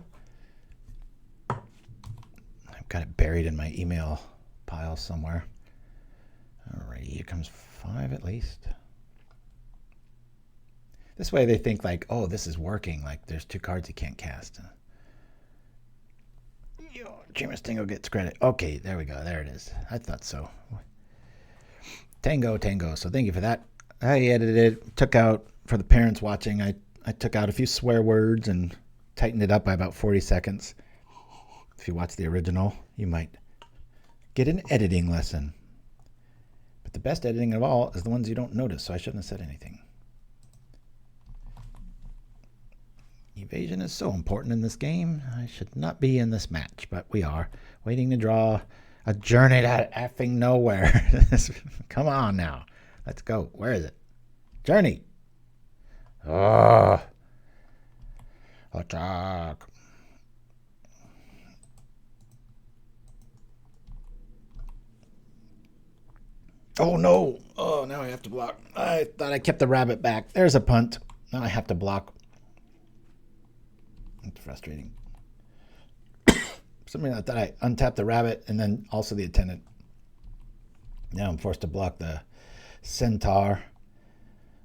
I've got it buried in my email pile somewhere. Alrighty, here comes 5 at least. This way they think like, oh, this is working. Like there's 2 cards he can't cast. Dreamer Stango gets credit. Okay, there we go. There it is. I thought so. Tango. So thank you for that. I edited it, took out, for the parents watching, I took out a few swear words and tightened it up by about 40 seconds. If you watch the original, you might get an editing lesson. But the best editing of all is the ones you don't notice, so I shouldn't have said anything. Evasion is so important in this game. I should not be in this match, but we are. Waiting to draw a journey to effing nowhere. Come on now. Let's go. Where is it? Journey. Oh. Attack. Oh no. Oh, now I have to block. I thought I kept the rabbit back. There's a punt. Now I have to block. It's frustrating. For some reason I thought I untapped the rabbit and then also the attendant. Now I'm forced to block the centaur,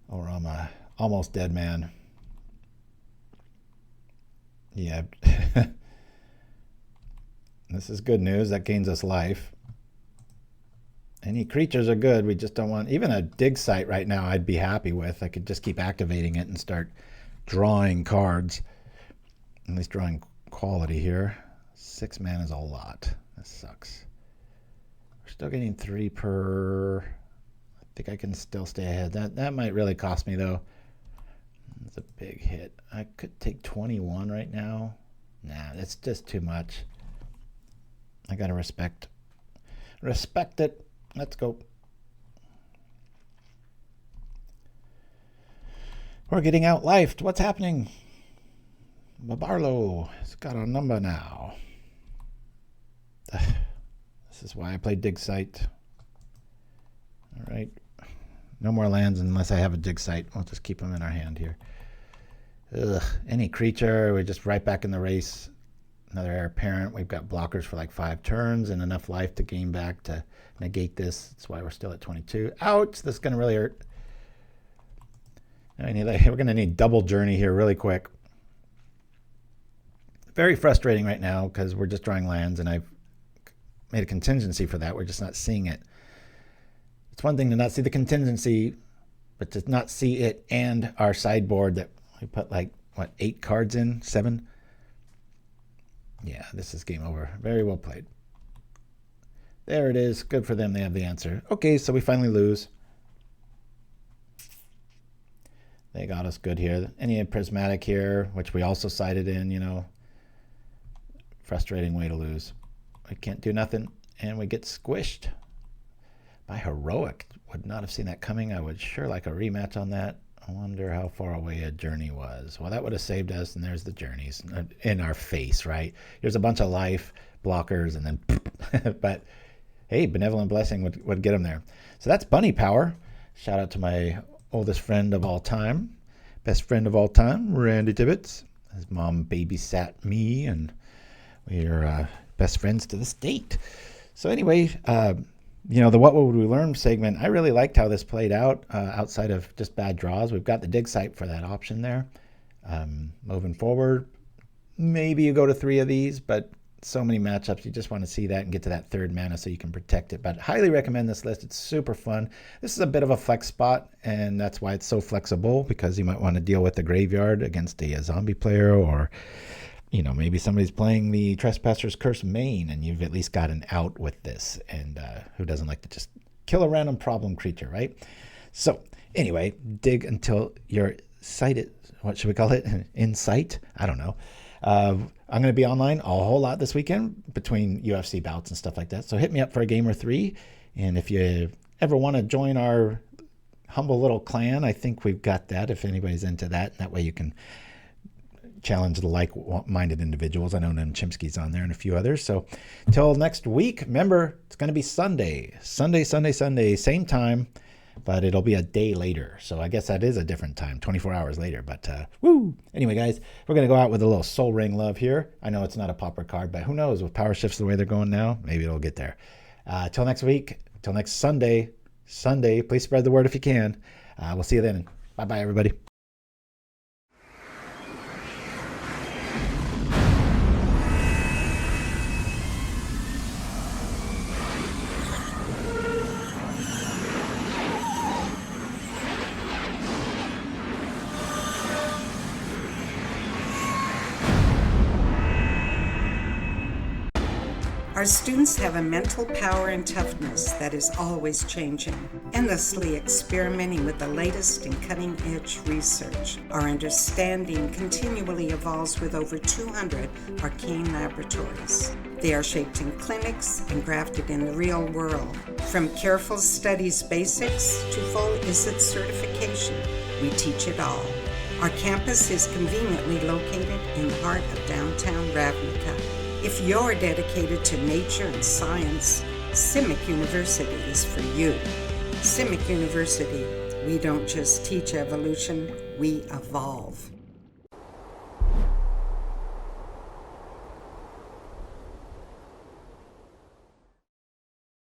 or I'm a almost dead man. Yeah. This is good news. That gains us life. Any creatures are good. We just don't want... Even a dig site right now I'd be happy with. I could just keep activating it and start drawing cards. At least drawing quality here. 6 mana is a lot. That sucks. We're still getting 3 per... I think I can still stay ahead. That might really cost me, though. It's a big hit. I could take 21 right now. Nah, that's just too much. I gotta respect it. Let's go. We're getting outlifed. What's happening? Babarlo has got a number now. This is why I play dig site. All right. No more lands unless I have a dig site. We'll just keep them in our hand here. Ugh. Any creature, we're just right back in the race. Another Hare Apparent. We've got blockers for like 5 turns and enough life to gain back to negate this. That's why we're still at 22. Ouch! This is going to really hurt. We're going to need double journey here really quick. Very frustrating right now because we're just drawing lands and I've made a contingency for that. We're just not seeing it. It's one thing to not see the contingency, but to not see it and our sideboard that we put like, what, 8 cards in? 7? Yeah, this is game over. Very well played. There it is. Good for them. They have the answer. Okay, so we finally lose. They got us good here. Any prismatic here, which we also sided in, you know. Frustrating way to lose. We can't do nothing, and we get squished by Heroic. Would not have seen that coming. I would sure like a rematch on that. I wonder how far away a journey was. Well, that would have saved us, and there's the journeys in our face, right? There's a bunch of life blockers, and then but hey, Benevolent Blessing would get them there. So that's bunny power. Shout out to my oldest friend of all time, best friend of all time, Randy Tibbetts. His mom babysat me, and we are best friends to this date. So anyway, you know, the What Would We Learn segment, I really liked how this played out outside of just bad draws. We've got the dig site for that option there. Moving forward, maybe you go to 3 of these, but so many matchups, you just want to see that and get to that 3rd mana so you can protect it. But highly recommend this list. It's super fun. This is a bit of a flex spot, and that's why it's so flexible, because you might want to deal with the graveyard against a zombie player, or you know, maybe somebody's playing the Trespasser's Curse main, and you've at least got an out with this. And who doesn't like to just kill a random problem creature, right? So anyway, dig until you're sighted. What should we call it? In sight? I don't know. I'm going to be online a whole lot this weekend between UFC bouts and stuff like that. So hit me up for a game or 3. And if you ever want to join our humble little clan, I think we've got that if anybody's into that. That way you can challenge the like-minded individuals. I know Chimpskey's on there and a few others. So until next week, remember, it's going to be Sunday, same time, but it'll be a day later. So I guess that is a different time, 24 hours later. But woo! Anyway, guys, we're going to go out with a little Soul Ring love here. I know it's not a Pauper card, but who knows? With power shifts the way they're going now, maybe it'll get there. Till next week, till next Sunday, please spread the word if you can. We'll see you then. Bye-bye, everybody.
Our students have a mental power and toughness that is always changing, endlessly experimenting with the latest and cutting-edge research. Our understanding continually evolves with over 200 arcane laboratories. They are shaped in clinics and grafted in the real world. From careful studies basics to full ISIT certification, we teach it all. Our campus is conveniently located in the heart of downtown Ravnica. If you're dedicated to nature and science, Simic University is for you. Simic University, we don't just teach evolution, we evolve.